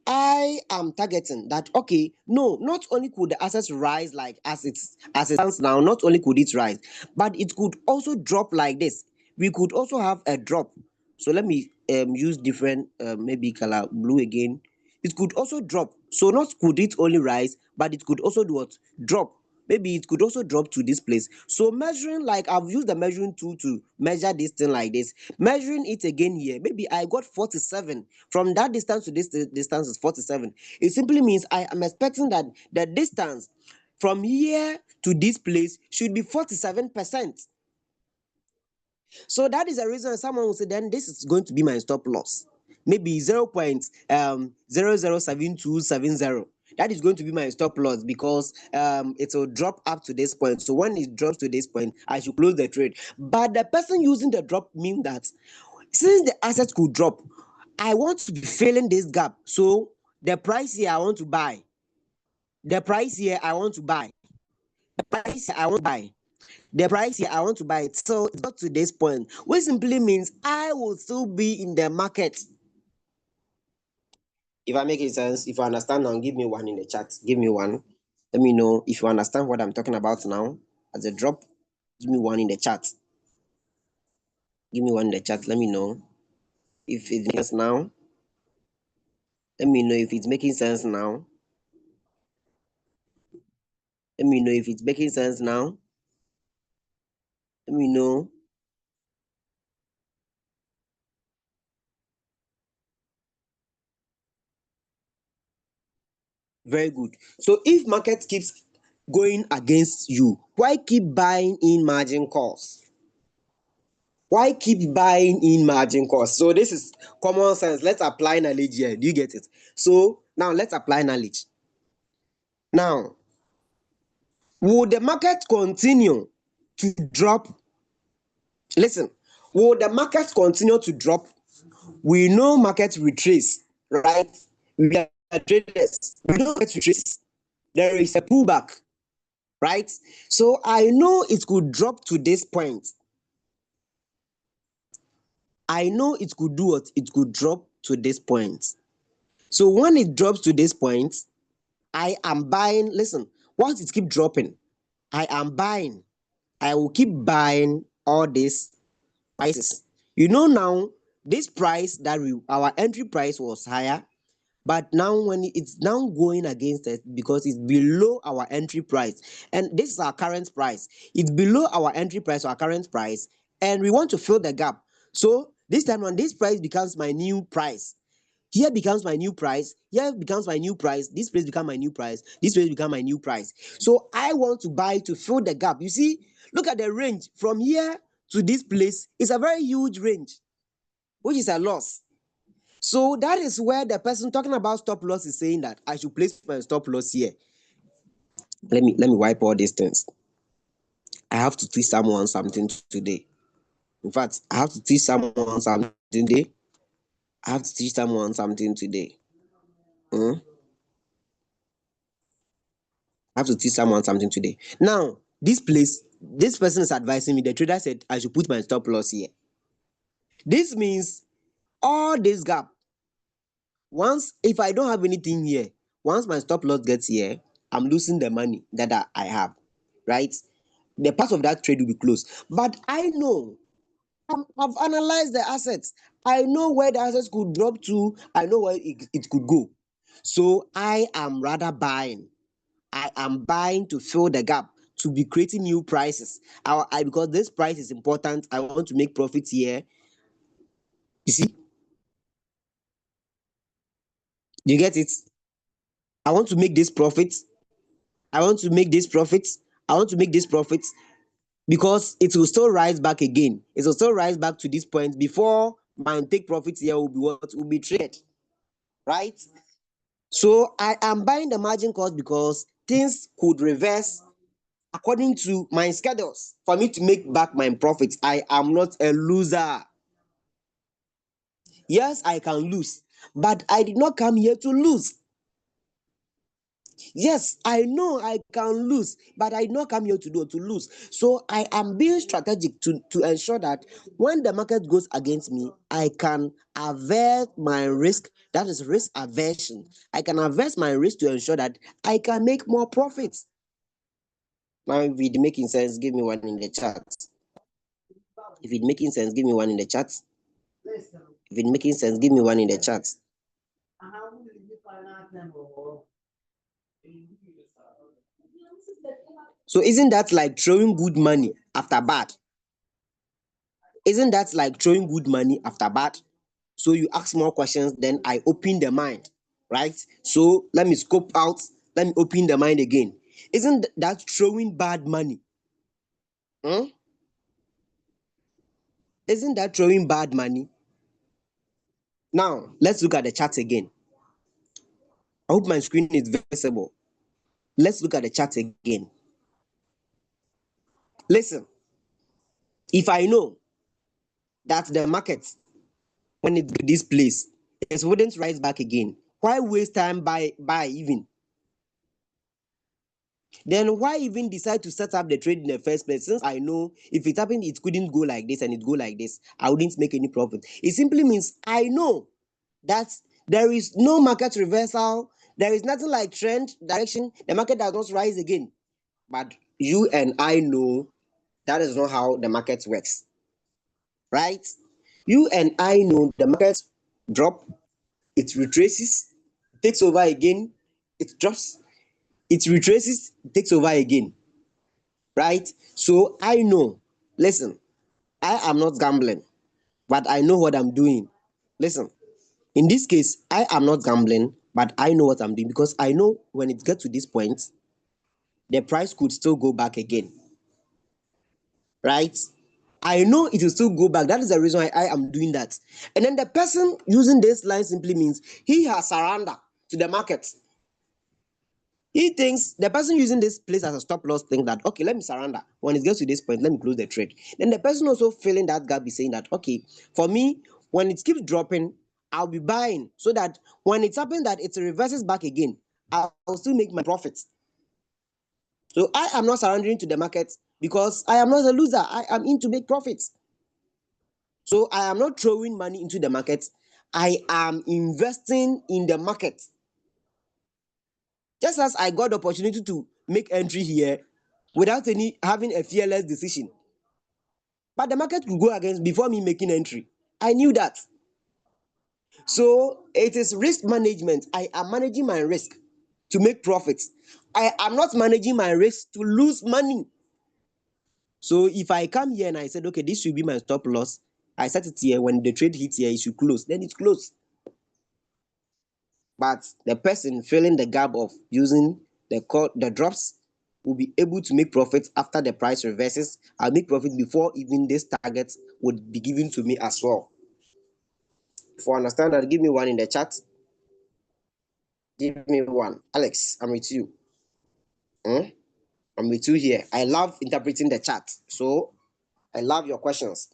I am targeting that, okay, no, not only could the assets rise like as it stands now, not only could it rise, but it could also drop like this. We could also have a drop. So let me use different maybe color blue again. It could also drop. So not could it only rise, but it could also do what? Drop. Maybe it could also drop to this place. So measuring, like I've used the measuring tool to measure this thing like this. Measuring it again here, maybe I got 47. From that distance to this distance is 47. It simply means I am expecting that the distance from here to this place should be 47%. So that is the reason someone will say, then this is going to be my stop loss. Maybe 0.007270. That is going to be my stop loss because it will drop up to this point. So when it drops to this point, I should close the trade. But the person using the drop means that since the asset could drop, I want to be filling this gap. So the price here I want to buy. The price here I want to buy. The price here I want to buy. The price here I want to buy it. So it got to this point, which simply means I will still be in the market. If I make it sense, if you understand now, give me one in the chat. Give me one. Let me know if you understand what I'm talking about now. As a drop, give me one in the chat. Give me one in the chat. Let me know if it makes sense now. Let me know if it's making sense now. Let me know if it's making sense now. Let me know. Very good. So if market keeps going against you, why keep buying in margin calls? Why keep buying in margin cost? So this is common sense. Let's apply knowledge here. Do you get it? So now let's apply knowledge. Now, will the market continue to drop? Listen, will the market continue to drop? We know market retrace, right? We are traders. We know market retrace. There is a pullback, right? So I know it could drop to this point. I know it could do what? It could drop to this point. So when it drops to this point, I am buying. Listen, once it keep dropping, I am buying. I will keep buying all these prices. Now this price that our entry price was higher, but now when it's now going against it because it's below our entry price, and this is our current price. It's below our entry price, our current price, and we want to fill the gap. So this time when this price becomes my new price, here becomes my new price, here becomes my new price, this place become my new price, this place become my new price. So I want to buy to fill the gap. You see, look at the range from here to this place. It's a very huge range, which is a loss. So that is where the person talking about stop loss is saying that I should place my stop loss here. Let me wipe all these things. I have to teach someone something today. In fact, I have to teach someone something today. I have to teach someone something today. I have to teach someone something today. Now, this person is advising me. The trader said I should put my stop loss here. This means all this gap. Once, if I don't have anything here, once my stop loss gets here, I'm losing the money that I have, right? The part of that trade will be closed. But I know, I've analyzed the assets. I know where the assets could drop to. I know where it could go. So I am rather buying. I am buying to fill the gap, to be creating new prices. Because this price is important. I want to make profits here. You see? You get it? I want to make this profit. I want to make this profit. I want to make this profit because it will still rise back again. It will still rise back to this point before my take profits here will be what will be traded, right? So I am buying the margin cost because things could reverse according to my schedules for me to make back my profits. I am not a loser. Yes, I can lose, but I did not come here to lose. Yes, I know I can lose, but I did not come here to lose. So I am being strategic to ensure that when the market goes against me, I can avert my risk. That is risk aversion. I can avert my risk to ensure that I can make more profits. Now, if it's making sense, give me one in the chat. If it's making sense, give me one in the chat. If it's making sense, give me one in the chat. So isn't that like throwing good money after bad? Isn't that like throwing good money after bad? So you ask more questions, then I open the mind, right? So let me scope out, let me open the mind again. Isn't that throwing bad money? Isn't that throwing bad money? Now, let's look at the chart again. I hope my screen is visible. Let's look at the chart again. Listen, if I know that the market, when it this place, it wouldn't rise back again, why waste time buy even? Then why even decide to set up the trade in the first place? Since I know if it happened, it couldn't go like this and it go like this, I wouldn't make any profit. It simply means I know that there is no market reversal. There is nothing like trend direction. The market does not rise again. But you and I know that is not how the market works, right? You and I know the market drop, it retraces, takes over again, it drops, it retraces, takes over again, right? So I know, listen, I am not gambling, but I know what I'm doing. Listen, in this case, I am not gambling, but I know what I'm doing because I know when it gets to this point, the price could still go back again, right? I know it will still go back. That is the reason why I am doing that. And then the person using this line simply means he has surrendered to the market. He thinks the person using this place as a stop loss thinks that, okay, let me surrender. When it gets to this point, let me close the trade. Then the person also filling that gap is saying that, okay, for me, when it keeps dropping, I'll be buying so that when it's happened that it reverses back again, I'll still make my profits. So I am not surrendering to the market because I am not a loser. I am in to make profits. So I am not throwing money into the market. I am investing in the market. Just as I got the opportunity to make entry here without any having a fearless decision. But the market could go against before me making entry. I knew that. So it is risk management. I am managing my risk to make profits. I am not managing my risk to lose money. So if I come here and I said, okay, this should be my stop loss, I set it here. When the trade hits here, it should close. Then it closes. But the person filling the gap of using the drops will be able to make profits after the price reverses. I'll make profit before even this target would be given to me as well. If you understand that, give me one in the chat. Give me one. Alex, I'm with you. I'm with you here. I love interpreting the chat. So I love your questions.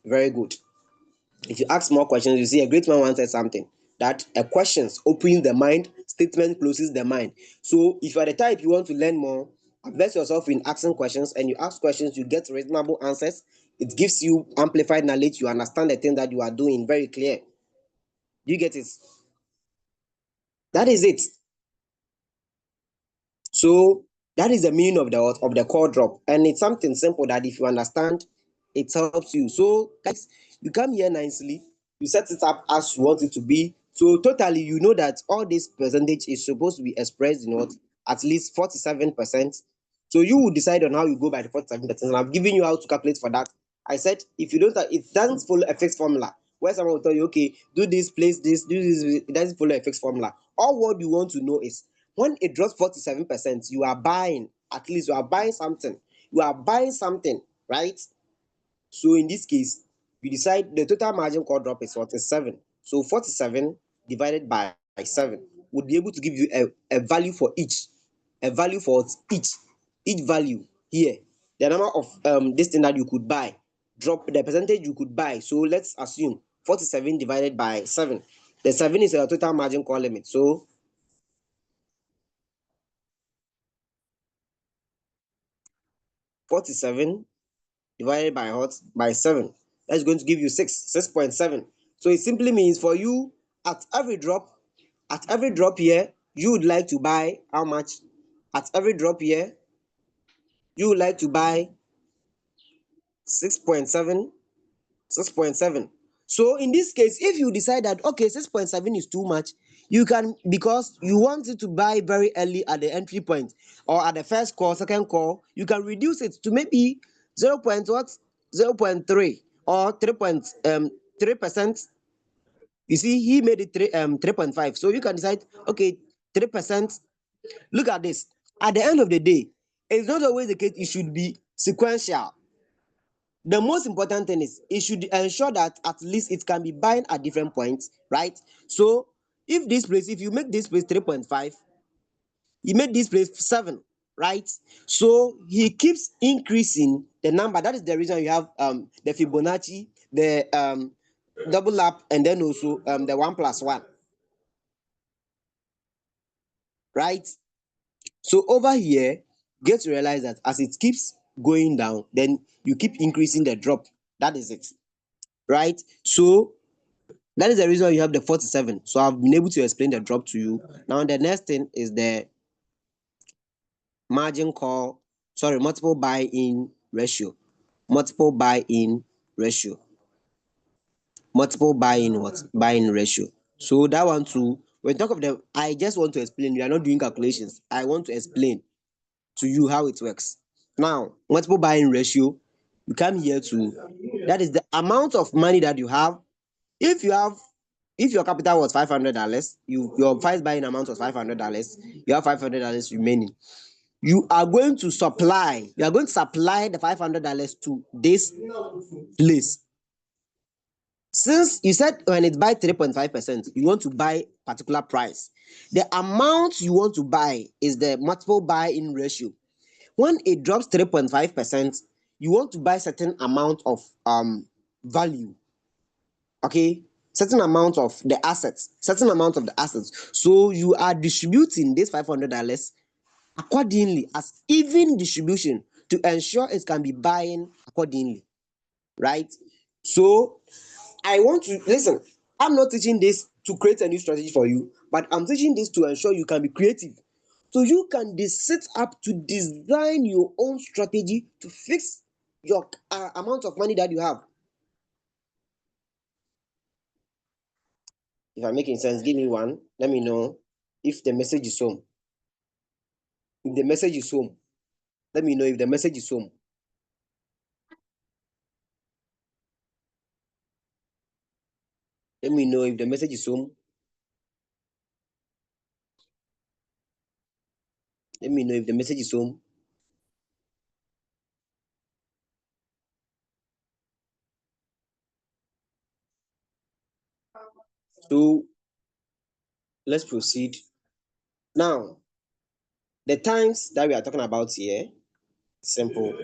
Very good. If you ask more questions, you see a great man once said something that a questions opens the mind, statement closes the mind. So if you are the type you want to learn more, invest yourself in asking questions, and you ask questions, you get reasonable answers. It gives you amplified knowledge. You understand the thing that you are doing very clear. You get it? That is it. So that is the meaning of the call drop, and it's something simple that if you understand, it helps you. So guys, you come here nicely, you set it up as you want it to be. So totally, you know that all this percentage is supposed to be expressed in what at least 47%. So you will decide on how you go by the 47%. And I've given you how to calculate for that. I said if you don't, it doesn't follow a fixed formula. Where someone will tell you, okay, do this, place this, do this, it doesn't follow a fixed formula. All what you want to know is when it drops 47%, you are buying, at least you are buying something. You are buying something, right? So in this case, you decide the total margin call drop is what is 7. So 47 divided by 7 would be able to give you a value for each. A value for each value here. The number of this thing that you could buy, drop the percentage you could buy. So let's assume 47 divided by 7. The 7 is a total margin call limit. So 47 divided by what? By 7. That's going to give you 6.7. So it simply means for you at every drop here, you would like to buy how much? At every drop here, you would like to buy 6.7. 6.7. So in this case, if you decide that okay, 6.7 is too much, you can, because you want it to buy very early at the entry point or at the first call, second call, you can reduce it to maybe 0.3 or 3%. You see, he made it 3.5. So you can decide, okay, 3%. Look at this. At the end of the day, it's not always the case. It should be sequential. The most important thing is it should ensure that at least it can be buying at different points, right? So if you make this place 3.5, you make this place 7, right? So he keeps increasing the number. That is the reason you have the Fibonacci, the double lap, and then also the 1+1, right? So over here, get to realize that as it keeps going down, then you keep increasing the drop. That is it, right? So that is the reason you have the 47. So I've been able to explain the drop to you. Now the next thing is the multiple buy-in ratio. Multiple buy-in ratio. Multiple buy-in what? Buy-in ratio. So that one too, when talk of them, I just want to explain. We are not doing calculations. I want to explain to you how it works. Now, multiple buy-in ratio, you come here to, that is the amount of money that you have. If your capital was $500, your first buying amount was $500, you have $500 remaining. you are going to supply the $500 to this place. Since you said when it buy 3.5%, you want to buy particular price. The amount you want to buy is the multiple buy-in ratio. When it drops 3.5%, you want to buy certain amount of value. Okay, certain amount of the assets. So you are distributing this $500 accordingly as even distribution to ensure it can be buying accordingly, right? So I want to listen. I'm not teaching this to create a new strategy for you, but I'm teaching this to ensure you can be creative. So you can sit up to design your own strategy to fix your amount of money that you have. If I'm making sense, give me one. Let me know if the message is home. If the message is home, let me know if the message is home. Let me know if the message is home. Let me know if the message is home. So let's proceed. Now, the times that we are talking about here, simple.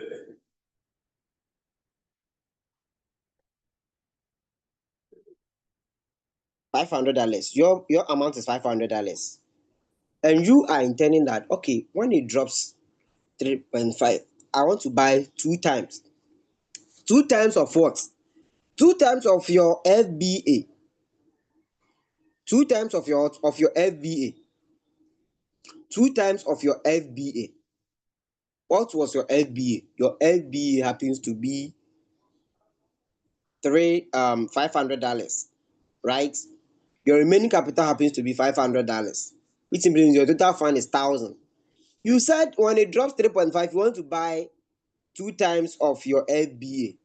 $500. Your amount is $500. And you are intending that, okay, when it drops 3.5, I want to buy 2 times. 2 times of what? 2 times of your FBA. 2 times of your FBA. 2 times of your FBA. What was your FBA? Your FBA happens to be $500, right? Your remaining capital happens to be $500, which simply means your total fund is 1,000. You said when it drops 3.5, you want to buy 2 times of your FBA.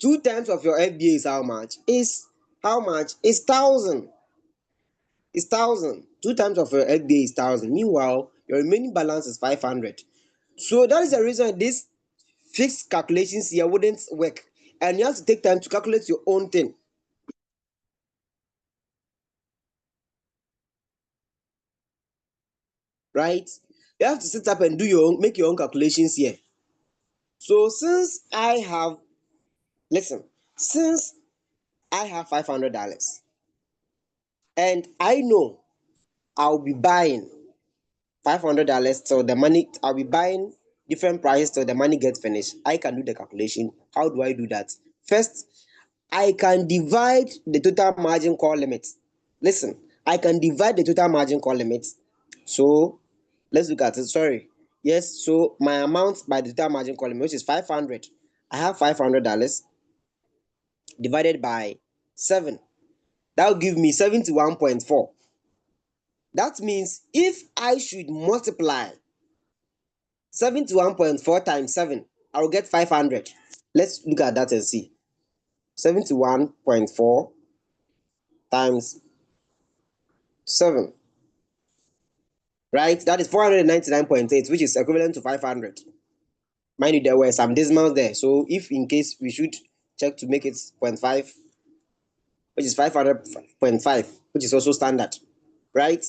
2 times of your FBA is how much? Is 1,000. It's 1,000. 2 times of your FBA is 1,000. Meanwhile, your remaining balance is 500. So that is the reason this fixed calculations here wouldn't work, and you have to take time to calculate your own thing. Right? You have to sit up and make your own calculations here. So since I have $500 and I know I'll be buying $500 till the money, I'll be buying different prices till the money gets finished. I can do the calculation. How do I do that? First, I can divide the total margin call limit. Listen, I can divide the total margin call limit. So let's look at it. Sorry. Yes, so my amount by the total margin call limit, which is 500. I have $500 divided by 7. That will give me 71.4. That means if I should multiply 71.4 times 7, I will get 500. Let's look at that and see. 71.4 times 7, right? That is 499.8, which is equivalent to 500. Mind you, there were some decimals there. So if in case we should check to make it 0.5, which is 500.5, which is also standard, right?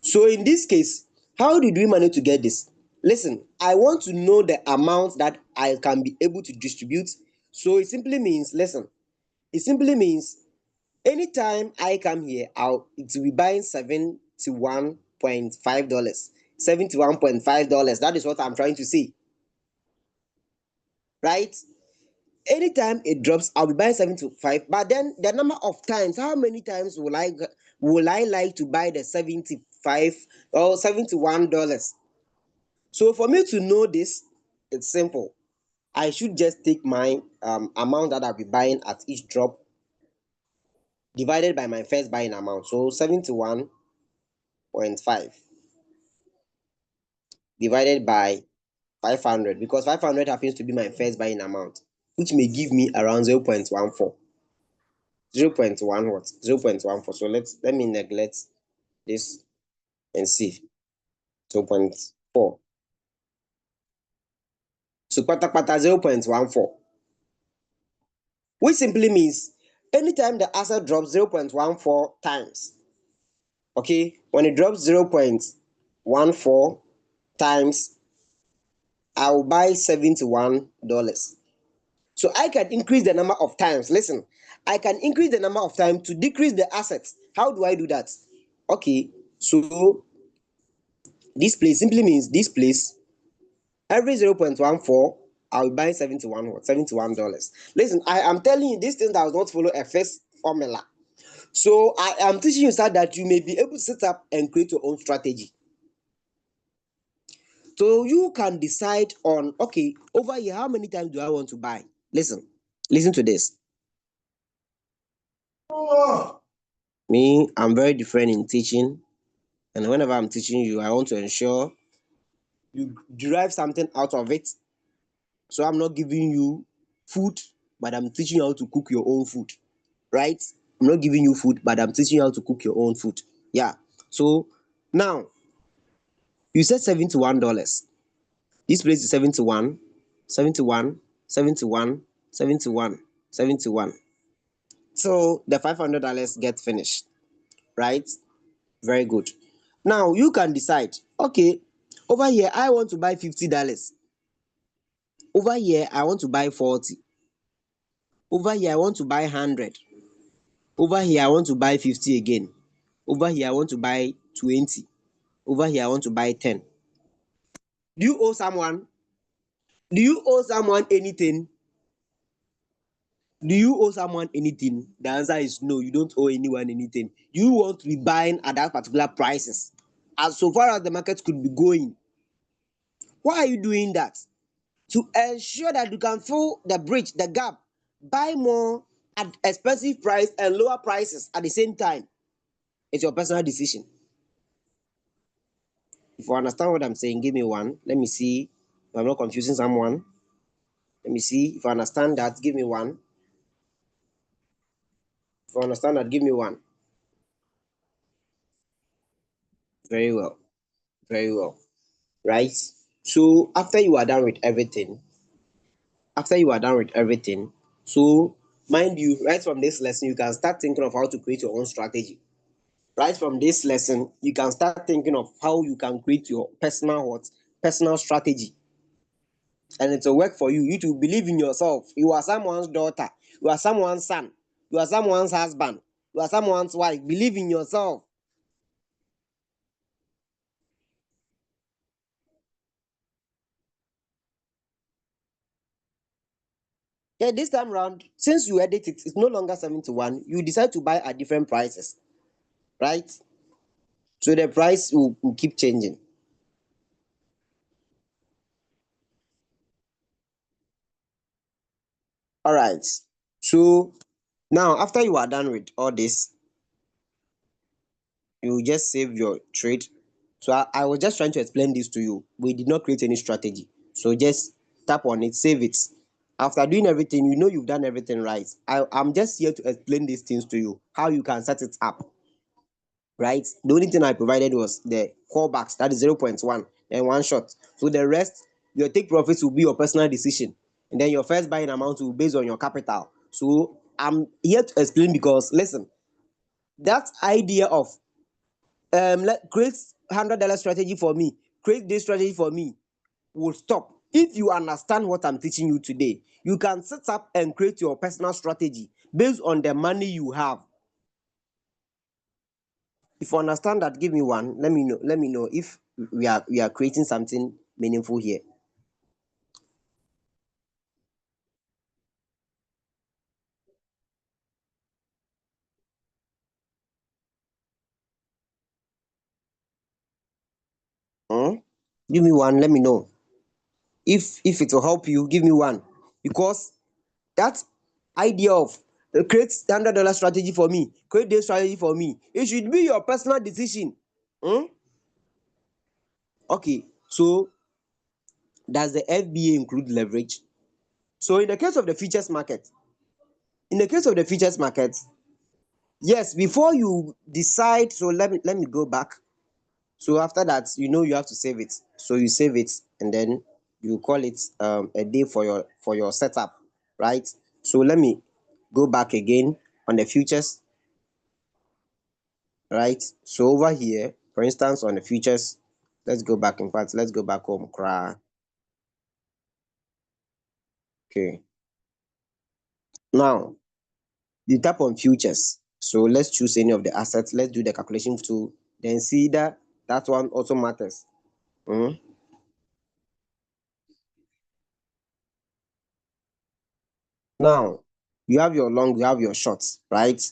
So in this case, how did we manage to get this? Listen, I want to know the amount that I can be able to distribute. So it simply means, listen, it simply means anytime I come here, it will be buying $71.5. $71.5. That is what I'm trying to say. Right? Anytime it drops, I'll be buying 75. But then the number of times, how many times will I like to buy the 75 or $71? So for me to know this, it's simple. I should just take my amount that I'll be buying at each drop divided by my first buying amount. So 71.5 divided by 500, because 500 happens to be my first buying amount, which may give me around 0.14. 0.1 what? 0.14. So let me neglect this and see. 0.4. So kpatakpata 0.14, which simply means anytime the asset drops 0.14 times, okay, when it drops 0.14 times, I will buy $71. So I can increase the number of times. Listen, I can increase the number of times to decrease the assets. How do I do that? Okay, so this place simply means this place every 0.14 I will buy $71. Listen, I am telling you this thing does not follow a fixed formula. So I am teaching you so that you may be able to set up and create your own strategy. So you can decide on, okay, over here, how many times do I want to buy? Listen to this. Me, I'm very different in teaching, and whenever I'm teaching you, I want to ensure you derive something out of it. So I'm not giving you food, but I'm teaching you how to cook your own food, right? I'm not giving you food, but I'm teaching you how to cook your own food. Yeah. So now you said $71. This place is 71, 71, 71, 71, 71. So the $500 get finished, right? Very good. Now you can decide, okay, over here I want to buy $50. Over here I want to buy 40. Over here I want to buy 100. Over here I want to buy 50 again. Over here I want to buy 20. Over here I want to buy 10. Do you owe someone? Do you owe someone anything? Do you owe someone anything? The answer is no, you don't owe anyone anything. You want to be buying at that particular prices. As so far as the market could be going. Why are you doing that? To ensure that you can fill the bridge, the gap, buy more at expensive price and lower prices at the same time. It's your personal decision. If you understand what I'm saying, give me one. Let me see if I'm not confusing someone. Let me see if I understand that. Give me one. If you understand that, give me one. Very well. Very well. Right? So after you are done with everything, so mind you, right from this lesson, you can start thinking of how to create your own strategy. Right from this lesson, you can start thinking of how you can create your personal strategy. And it will work for you. You to believe in yourself. You are someone's daughter, you are someone's son, you are someone's husband, you are someone's wife. Believe in yourself. Yeah, this time round, since you edit it, it's no longer 71, you decide to buy at different prices, right? So the price will keep changing. All right. So now, after you are done with all this, you just save your trade. So I was just trying to explain this to you. We did not create any strategy. So just tap on it, save it. After doing everything, you know you've done everything right. I'm just here to explain these things to you, how you can set it up. Right? The only thing I provided was the callbacks, that is 0.1 and one shot. So the rest, your take profits will be your personal decision. And then your first buying amount will be based on your capital. So I'm here to explain because listen, that idea of create $100 strategy for me, create this strategy for me will stop. If you understand what I'm teaching you today, you can set up and create your personal strategy based on the money you have. If you understand that, give me one. Let me know if we are creating something meaningful here. Hmm? Give me one. Let me know if it will help you. Give me one, because that idea of create $100 strategy for me, create this strategy for me, it should be your personal decision. Hmm? Okay, so does the FBA include leverage? So in the case of the futures market, yes, before you decide, so let me go back. So after that, you have to save it. So you save it, and then you call it a day for your setup, right? So let me go back again on the futures, right? So over here, for instance, on the futures, let's go back. In fact, let's go back home. Okay. Now you tap on futures. So let's choose any of the assets. Let's do the calculation tool. Then see that that one also matters. Mhm. Now you have your long, you have your short, right?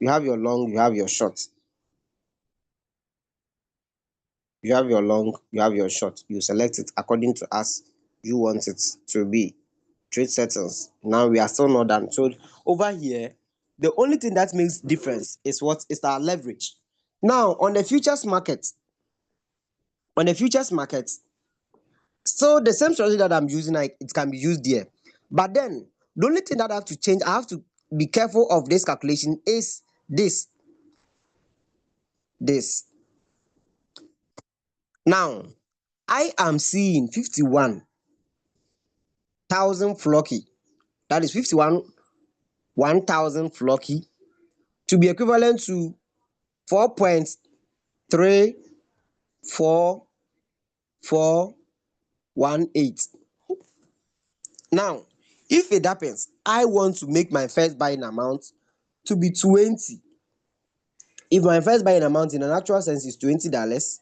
You have your long, you have your short. You have your long, you have your short. You select it according to as you want it to be. Trade settings. Now we are still not done. So over here, the only thing that makes difference is what is our leverage. Now on the futures market, on the futures market, so the same strategy that I'm using, like it can be used there. But then the only thing that I have to change, I have to be careful of this calculation is this. This. Now I am seeing 51,000 flocky. That is 1,000 flocky to be equivalent to 4.34418. Now, if it happens, I want to make my first buying amount to be 20. If my first buying amount in an actual sense is $20,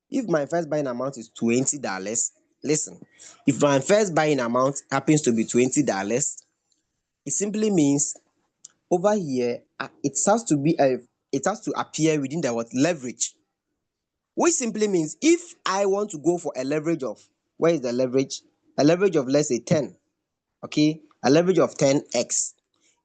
if my first buying amount is $20, listen, if my first buying amount happens to be $20, it simply means over here it has to appear within the what leverage, which simply means if I want to go for a leverage of, where is the leverage? A leverage of, let's say, 10. Okay, a leverage of 10x,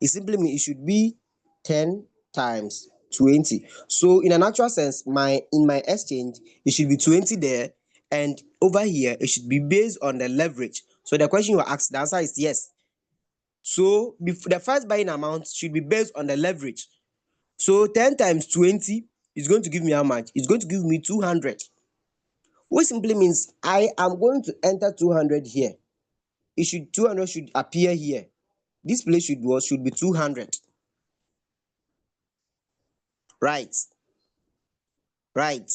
it simply means it should be 10 times 20. So in an actual sense, in my exchange it should be 20 there, and over here it should be based on the leverage. So the question you asked, the answer is yes. So the first buying amount should be based on the leverage. So 10 times 20 is going to give me how much? It's going to give me 200, which simply means I am going to enter 200 here. 200 should appear here. This place should be 200. Right. Right.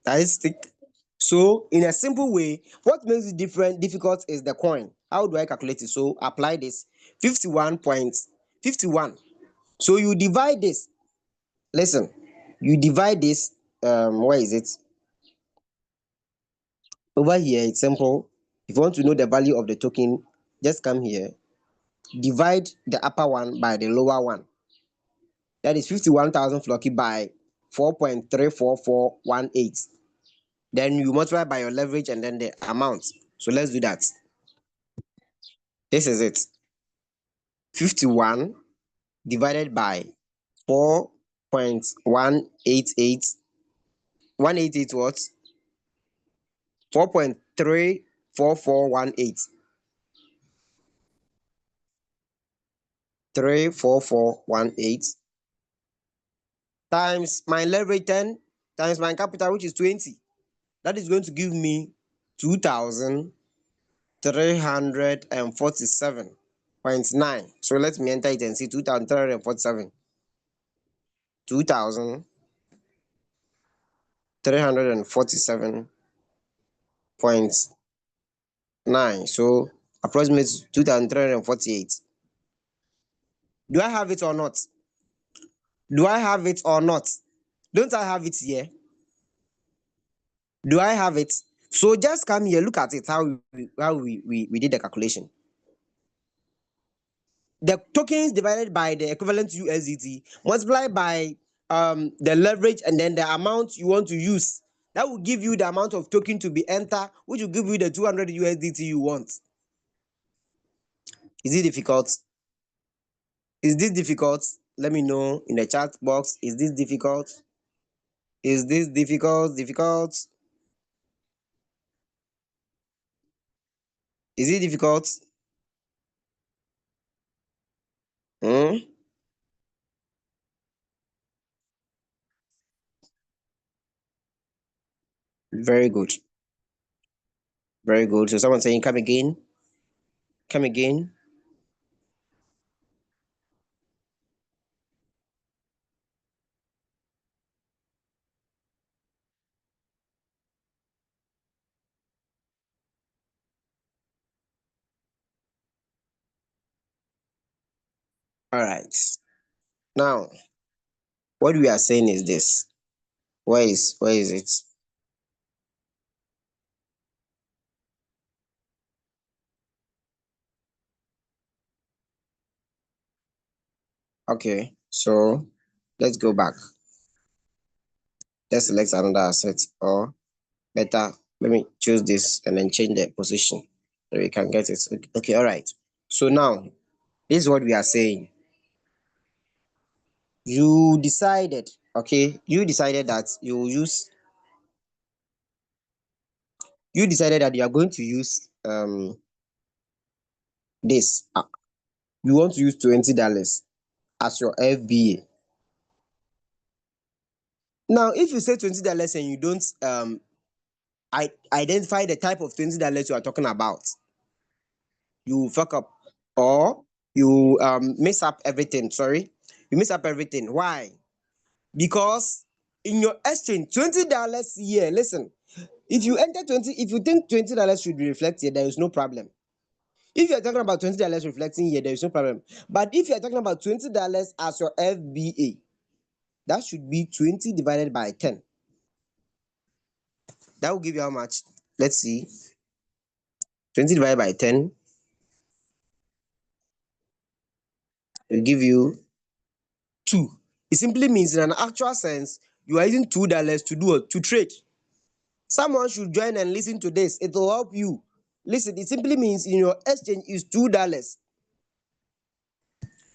That is thick. So in a simple way, what makes it difficult is the coin. How do I calculate it? So apply this 51.51. So you divide this. Listen, you divide this. Where is it? Over here, it's simple. If you want to know the value of the token, just come here, divide the upper one by the lower one. That is 51,000 flocky by 4.34418. Then you multiply by your leverage and then the amount. So let's do that. This is it. 51 divided by 4.188. 188 what? 4.34418. 34418 times my leverage 10 times my capital, which is 20. That is going to give me 2,347.9. So let me enter it and see 2,347. 2,347.9. So approximately 2,348. Do I have it or not? Do I have it or not? Don't I have it here? Do I have it? So just come here, look at it, how we did the calculation. The tokens divided by the equivalent USDT multiplied by the leverage and then the amount you want to use. That will give you the amount of token to be entered, which will give you the 200 USDT you want. Is it difficult? Is this difficult? Let me know in the chat box. Is this difficult? Is this difficult? Difficult? Is it difficult? Hmm? Very good. Very good. So someone saying come again. Come again. All right. Now, what we are saying is this. Where is it? Okay. So let's go back. Let's select another asset, or better, let me choose this and then change the position so we can get it. Okay, all right. So now, this is what we are saying. You decided that you decided that you are going to use this. You want to use $20 as your FBA. Now, if you say $20 and you don't identify the type of $20 you are talking about, you fuck up, or you mess up everything. Sorry, you mess up everything. Why? Because in your exchange, $20 here. Listen, if you think $20 should be reflected, there is no problem. If you're talking about $20 reflecting here, there is no problem. But if you're talking about $20 as your FBA, that should be 20 divided by 10. That will give you how much? Let's see. 20 divided by 10 will give you 2. It simply means in an actual sense, you are using $2 to do to trade. Someone should join and listen to this. It will help you. Listen, it simply means in your exchange is $2.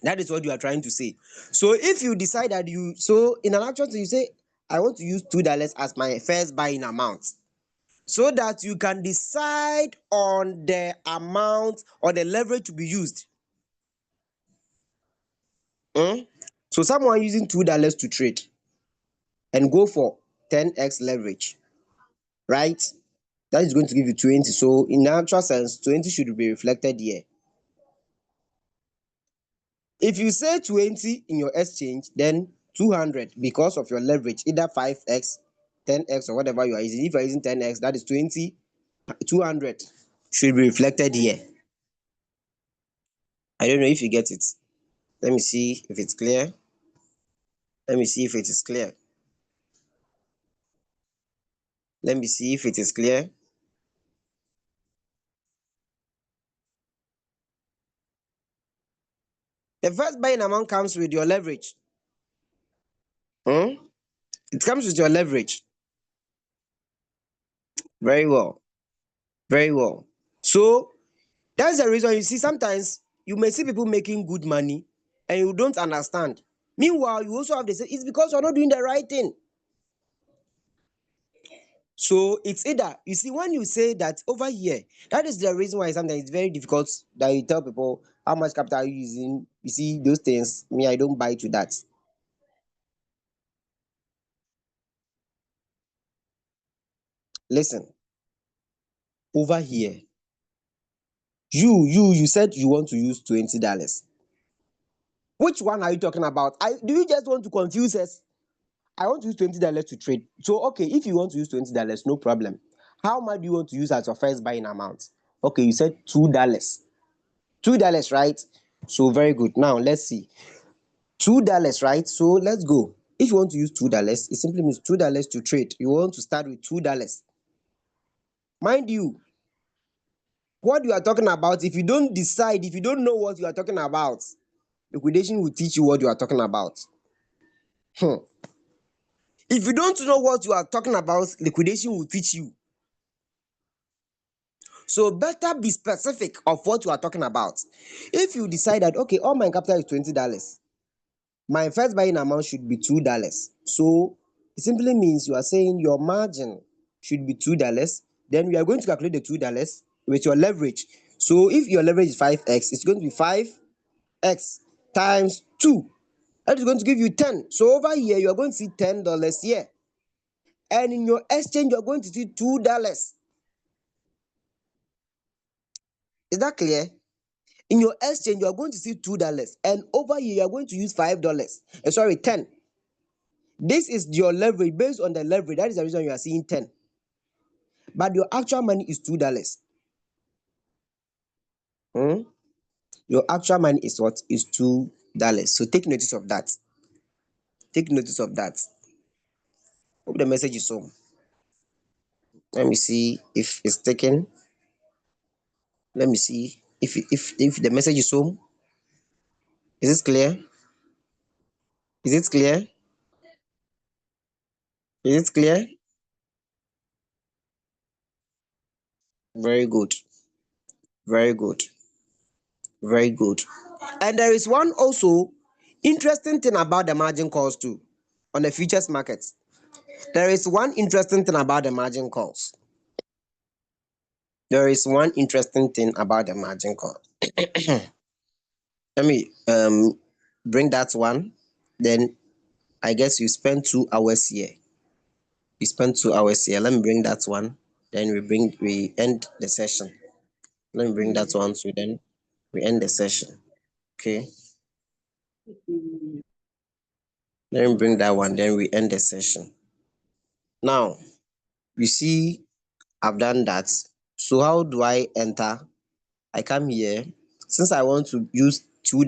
That is what you are trying to say. So if you decide that in an actual thing, you say, I want to use $2 as my first buying amount, so that you can decide on the amount or the leverage to be used. So someone using $2 to trade and go for 10x leverage, right? That is going to give you 20. So in natural sense, 20 should be reflected here. If you say 20 in your exchange, then 200 because of your leverage, either 5x, 10x, or whatever you are using. If you are using 10x, that is 20. 200 should be reflected here. I don't know if you get it. Let me see if it's clear. Let me see if it is clear. Let me see if it is clear. The first buying amount comes with your leverage. It comes with your leverage. Very well. Very well. So that's the reason you see sometimes you may see people making good money and you don't understand. Meanwhile, you also have to say it's because you're not doing the right thing. So it's either, you see, when you say that over here, that is the reason why sometimes it's very difficult that you tell people how much capital are you using. You see, those things, me, I don't buy to that. Listen, over here, you said you want to use $20. Which one are you talking about? Do you just want to confuse us? I want to use $20 to trade. So, okay, if you want to use $20, no problem. How much do you want to use as your first buying amount? Okay, you said $2. $2, right? So, very good. Now, let's see. $2, right? So, let's go. If you want to use $2, it simply means $2 to trade. You want to start with $2. Mind you, what you are talking about, if you don't know what you are talking about, liquidation will teach you what you are talking about. If you don't know what you are talking about, liquidation will teach you. So better be specific of what you are talking about. If you decide that, okay, all my capital is $20, my first buying amount should be $2. So it simply means you are saying your margin should be $2. Then we are going to calculate the $2 with your leverage. So if your leverage is 5x, it's going to be 5x times 2. That is going to give you 10. So over here, you are going to see $10 here. And in your exchange, you are going to see $2. Is that clear? In your exchange, you are going to see $2, and over here you are going to use $5. Sorry, 10. This is your leverage. Based on the leverage, that is the reason you are seeing 10. But your actual money is $2. Hmm? Your actual money is what? Is $2. So take notice of that. Take notice of that. Hope the message is home. Let me see if it's taken. Let me see if the message is home. Is it clear? Is it clear? Is it clear? Very good. Very good. Very good. And there is one also interesting thing about the margin calls too on the futures markets. There is one interesting thing about the margin calls. There is one interesting thing about the margin call. Let me bring that one. Then I guess you spend 2 hours here. We spend 2 hours here. Let me bring that one. Then we end the session. Let me bring that one so then we end the session. Okay. Let me bring that one, then we end the session. Now, you see, I've done that. So how do I enter? I come here. Since I want to use $2,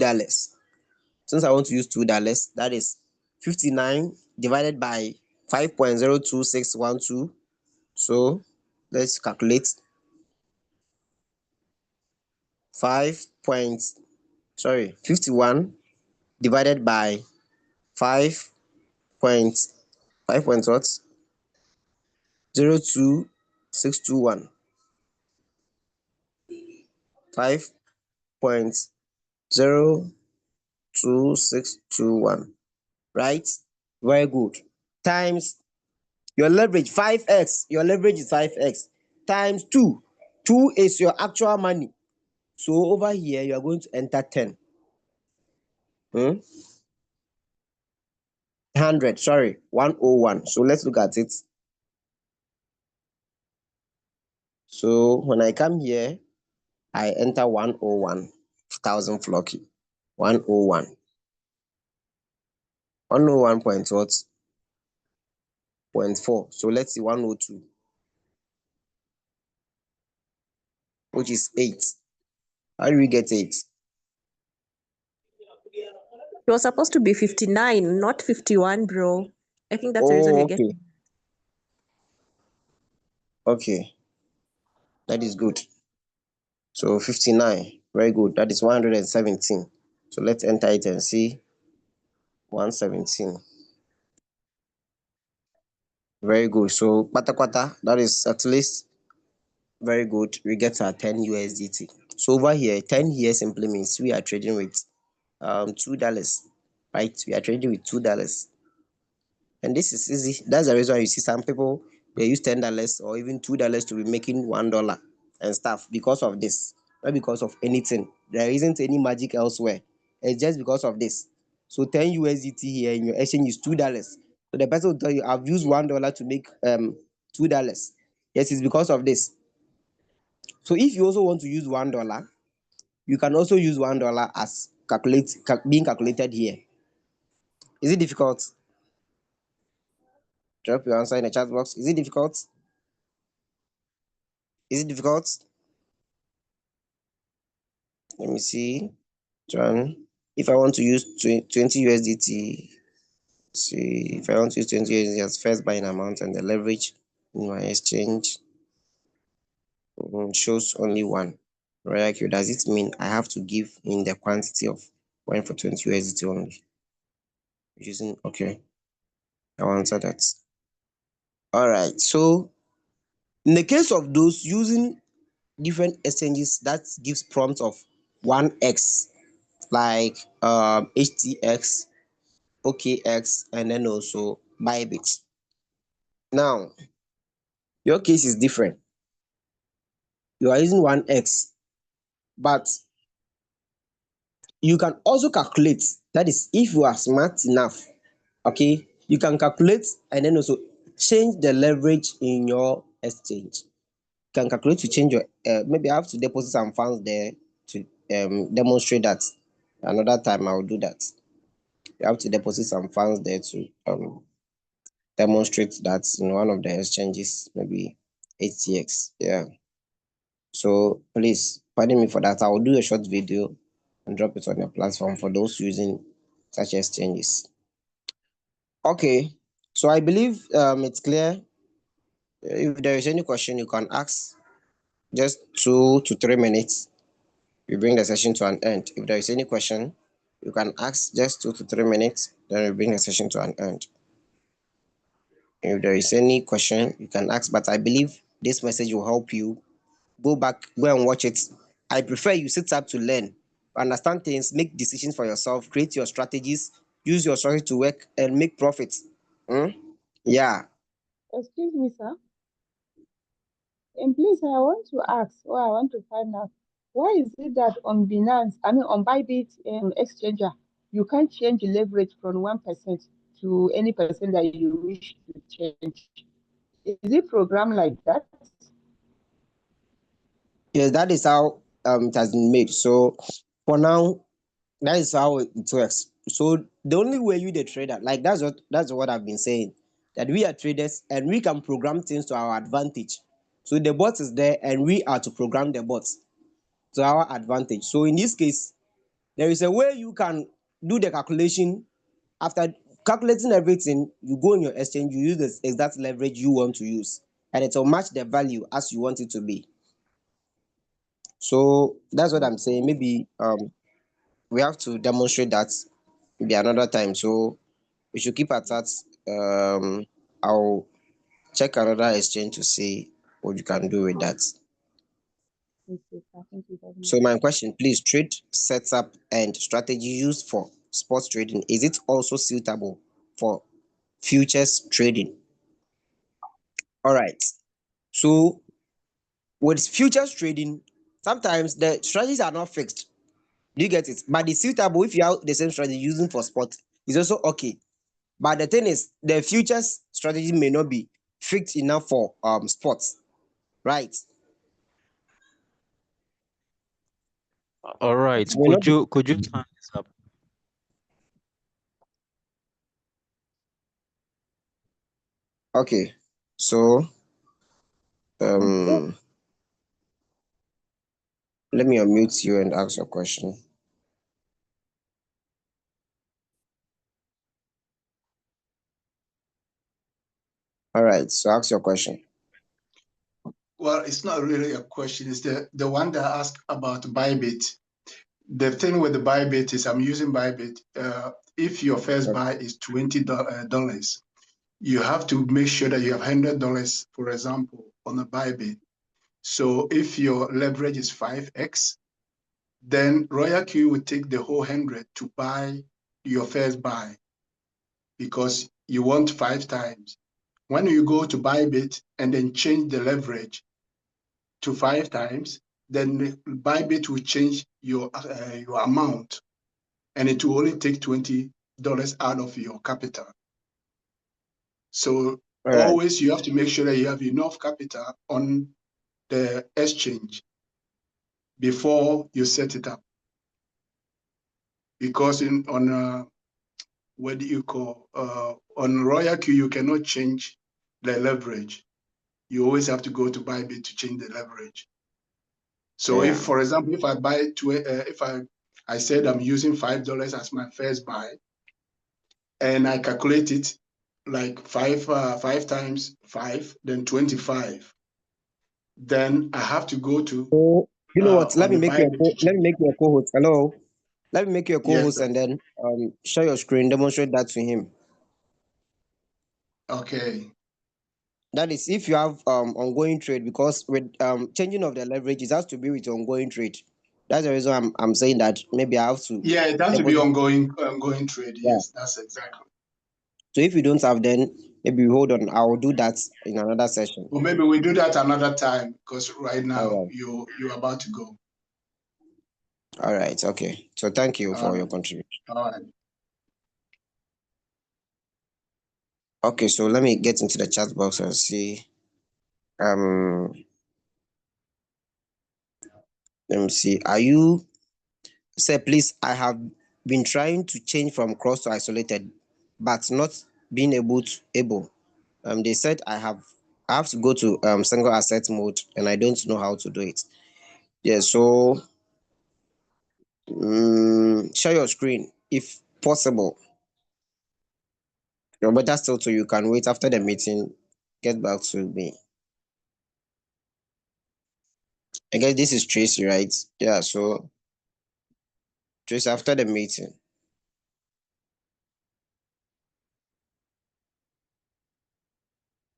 that is 59 divided by 5.02612. So let's calculate 51 divided by 5 point 5 point what? 02621. 5.02621. Right? Very good. Times your leverage 5x. Your leverage is 5x times 2. 2 is your actual money. So over here you are going to enter 10. 100, sorry, 101. So let's look at it. So when I come here, I enter 101,000 flocky. 101. 101 point what? 0.4. So let's see 102, which is 8. How do we get 8? It was supposed to be 59, not 51, bro. I think that's the reason Oh, you're okay. getting. Okay. That is good. So 59. Very good. That is 117. So let's enter it and see 117. Very good. So kwata, that is at least very good. We get our 10 USDT. So over here, 10 here simply means we are trading with $2. Right? We are trading with $2. And this is easy. That's the reason why you see some people they use $10 or even $2 to be making $1 and stuff because of this. Not because of anything. There isn't any magic elsewhere. It's just because of this. So 10 USDT here in your exchange is $2. So the person will tell you, I've used $1 to make $2. Yes, it's because of this. So if you also want to use $1, you can also use $1 as being calculated here. Is it difficult? Drop your answer in the chat box. Is it difficult? Is it difficult? Let me see. John, if I want to use 20 USDT, see if I want to use 20 USDT as first buying amount and the leverage in my exchange shows only one. Right? Does it mean I have to give in the quantity of one for 20 USDT only? Using okay, I'll answer that. All right. So in the case of those using different exchanges, that gives prompt of 1x like HTX, OKX, and then also Bybit. Now, your case is different. You are using 1x, but you can also calculate. That is, if you are smart enough, okay, you can calculate and then also change the leverage in your exchange. can calculate to change your maybe I have to deposit some funds there to demonstrate that. Another time I'll do that. You have to deposit some funds there to demonstrate that in one of the exchanges, maybe ATX. Yeah. So please pardon me for that. I will do a short video and drop it on the platform for those using such exchanges. Okay. So I believe it's clear. If there is any question, you can ask. Just 2 to 3 minutes. We bring the session to an end. If there is any question, you can ask just 2 to 3 minutes. Then we bring the session to an end. If there is any question, you can ask. But I believe this message will help you. Go back, go and watch it. I prefer you sit up to learn, understand things, make decisions for yourself, create your strategies, use your strategy to work and make profits. Hmm? Yeah. Excuse me, sir. And please, I want to ask, or I want to find out, why is it that on Binance, I mean on Bybit exchanger, you can't change leverage from 1% to any percent that you wish to change? Is it programmed like that? Yes, that is how it has been made. So for now, that is how it works. So the only way you the trader, like that's what I've been saying, that we are traders and we can program things to our advantage. So the bot is there and we are to program the bots to our advantage. So in this case, there is a way you can do the calculation. After calculating everything, you go in your exchange, you use the exact leverage you want to use, and it will match the value as you want it to be. So that's what I'm saying. Maybe we have to demonstrate that maybe another time. So we should keep at that. I'll check another exchange to see what you can do with that. Okay, sir. Thank you very So much. my question, please, trade setup and strategy used for sports trading, is it also suitable for futures trading? All right. So with futures trading, sometimes the strategies are not fixed. Do you get it? But it's suitable if you have the same strategy using for sport. It's also okay. But the thing is, the futures strategy may not be fixed enough for sports, right? All right. It may not Could be you turn this up? okay. So Yeah. um let me unmute you and ask your question. All right, so ask your question. Well, it's not really a question. It's the one that asked about Bybit. The thing with the Bybit is I'm using Bybit. If your first buy is $20, you have to make sure that you have $100, for example, on a Bybit. So if your leverage is 5x, then Royal Q will take the whole 100 to buy your first buy because you want 5 times. When you go to Bybit and then change the leverage to 5 times, then Bybit will change your amount, and it will only take $20 out of your capital. So All right, always you have to make sure that you have enough capital on the exchange before you set it up, because on what do you call on Royal Q you cannot change the leverage. You always have to go to Bybit to change the leverage. So if, yeah. for example, if I buy if I said I'm using $5 as my first buy, and I calculate it like five times 5, then 25. Then I have to go to So you know what? on the Bybit to Let me change. make you a co-host. Hello. Let me make you a Yes, co-host sir. and then share your screen, demonstrate that to him. Okay. That is if you have ongoing trade, because with changing of the leverage, it has to be with ongoing trade. That's the reason I'm saying that maybe I have to Yeah, it has to be deposit. ongoing trade. Yeah. Yes, that's exactly. So if you don't have, then maybe hold on. I will do that in another session. Well, maybe we do that another time because right All now right. you're about to go. All right. Okay. So thank you All for your right. contribution. All right. Okay. So let me get into the chat box and see. Um. Let me see. Are you say please? I have been trying to change from cross to isolated, but not being able. They said I have to go to single asset mode, and I don't know how to do it. Yeah, so share your screen if possible. But that's still so you can wait after the meeting. Get back to me. I guess this is Tracy, right? Yeah, so Tracy after the meeting.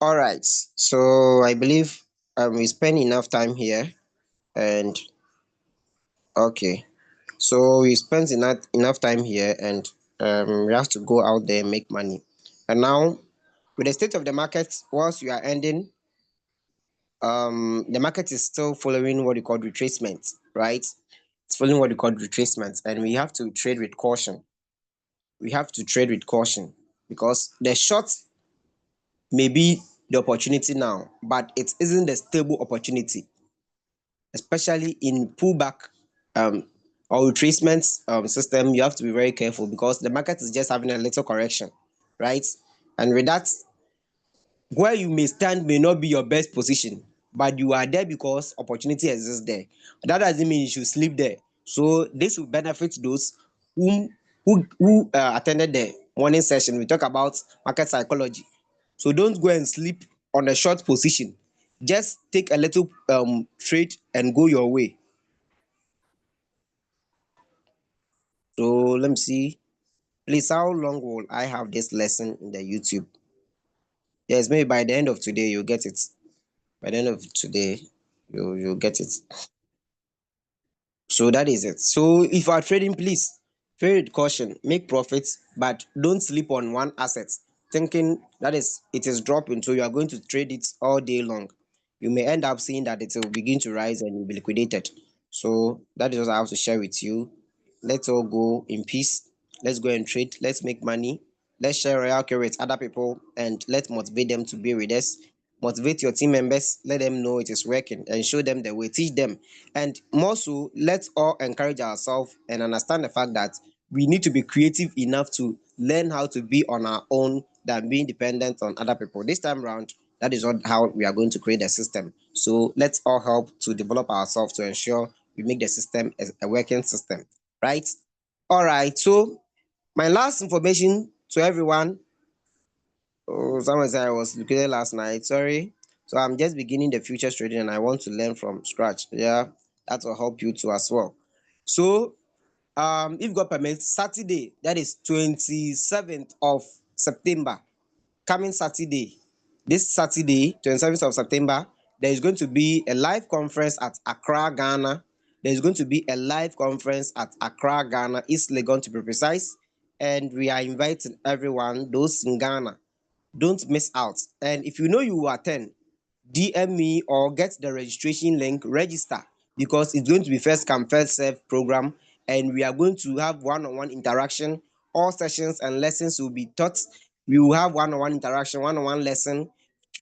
All right. So I believe we spend enough time here, and okay. So we spent enough time here, and we have to go out there and make money. And now with the state of the market, once you are ending, the market is still following what you call retracement, right? It's following what you call retracement, and we have to trade with caution. We have to trade with caution because the short may be the opportunity now, but it isn't the stable opportunity, especially in pullback um, or retracement system. You have to be very careful because the market is just having a little correction, right? And with that, where you may stand may not be your best position, but you are there because opportunity exists there. That doesn't mean you should sleep there. So this will benefit those who attended the morning session. We talk about market psychology. So don't go and sleep on a short position. Just take a little trade and go your way. So let me see. Please, how long will I have this lesson in the YouTube? Yes, maybe by the end of today you'll get it. By the end of today, you'll get it. So that is it. So if you are trading, please trade with caution, make profits, but don't sleep on one asset, thinking that is it is dropping, so you are going to trade it all day long. You may end up seeing that it will begin to rise and you'll be liquidated. So that is what I have to share with you. Let's all go in peace. Let's go and trade. Let's make money. Let's share Royal Care with other people and let's motivate them to be with us. Motivate your team members, let them know it is working and show them the way, teach them. And more so, let's all encourage ourselves and understand the fact that we need to be creative enough to learn how to be on our own than being dependent on other people. This time around, that is not how we are going to create a system. So let's all help to develop ourselves to ensure we make the system a working system, right? All right. So my last information to everyone. Oh, someone said I was located last night. Sorry. So I'm just beginning the futures trading and I want to learn from scratch. Yeah, that will help you too as well. So if God permits, Saturday, that is 27th of September, coming Saturday, this Saturday, 27th of September, there is going to be a live conference at Accra, Ghana. There is going to be a live conference at Accra, Ghana, East Legon to be precise. And we are inviting everyone, those in Ghana. Don't miss out. And if you know you will attend, DM me or get the registration link, register because it's going to be first come, first serve program. And we are going to have one on one interaction. All sessions and lessons will be taught. We will have one on one interaction, one on one lesson.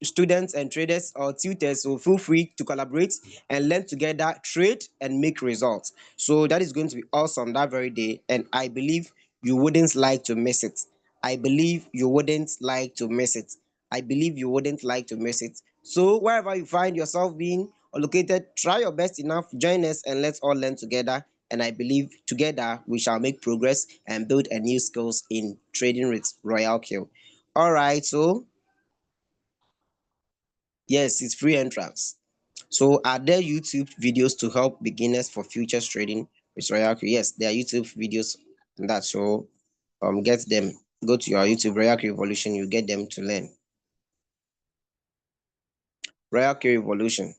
Students and traders or tutors will feel free to collaborate and learn together, trade and make results. So that is going to be awesome that very day. And I believe you wouldn't like to miss it. I believe you wouldn't like to miss it. I believe you wouldn't like to miss it. So wherever you find yourself being located, try your best enough, join us and let's all learn together. And I believe together we shall make progress and build a new skills in trading with Royal Kill. All right, so yes, it's free entrance. So are there YouTube videos to help beginners for futures trading with Royal Crew? Yes, there are YouTube videos on that. So get them. Go to your YouTube Royal Crew Evolution, you get them to learn. Royal Crew Evolution.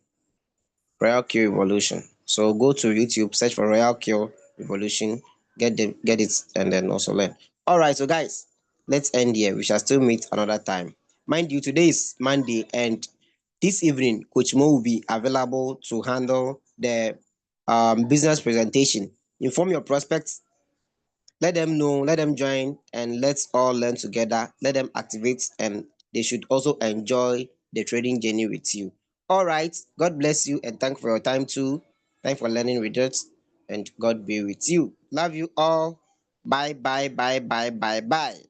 Royal Kill Evolution. So go to YouTube, search for Royal Kill Evolution, get it, and then also learn. All right, so guys, let's end here. We shall still meet another time. Mind you, today is Monday, and this evening, Coach Mo will be available to handle the business presentation. Inform your prospects, let them know, let them join, and let's all learn together. Let them activate, and they should also enjoy the trading journey with you. All right. God bless you, and thank you for your time too. Thanks for learning with us, and God be with you. Love you all. Bye, bye, bye, bye, bye, bye.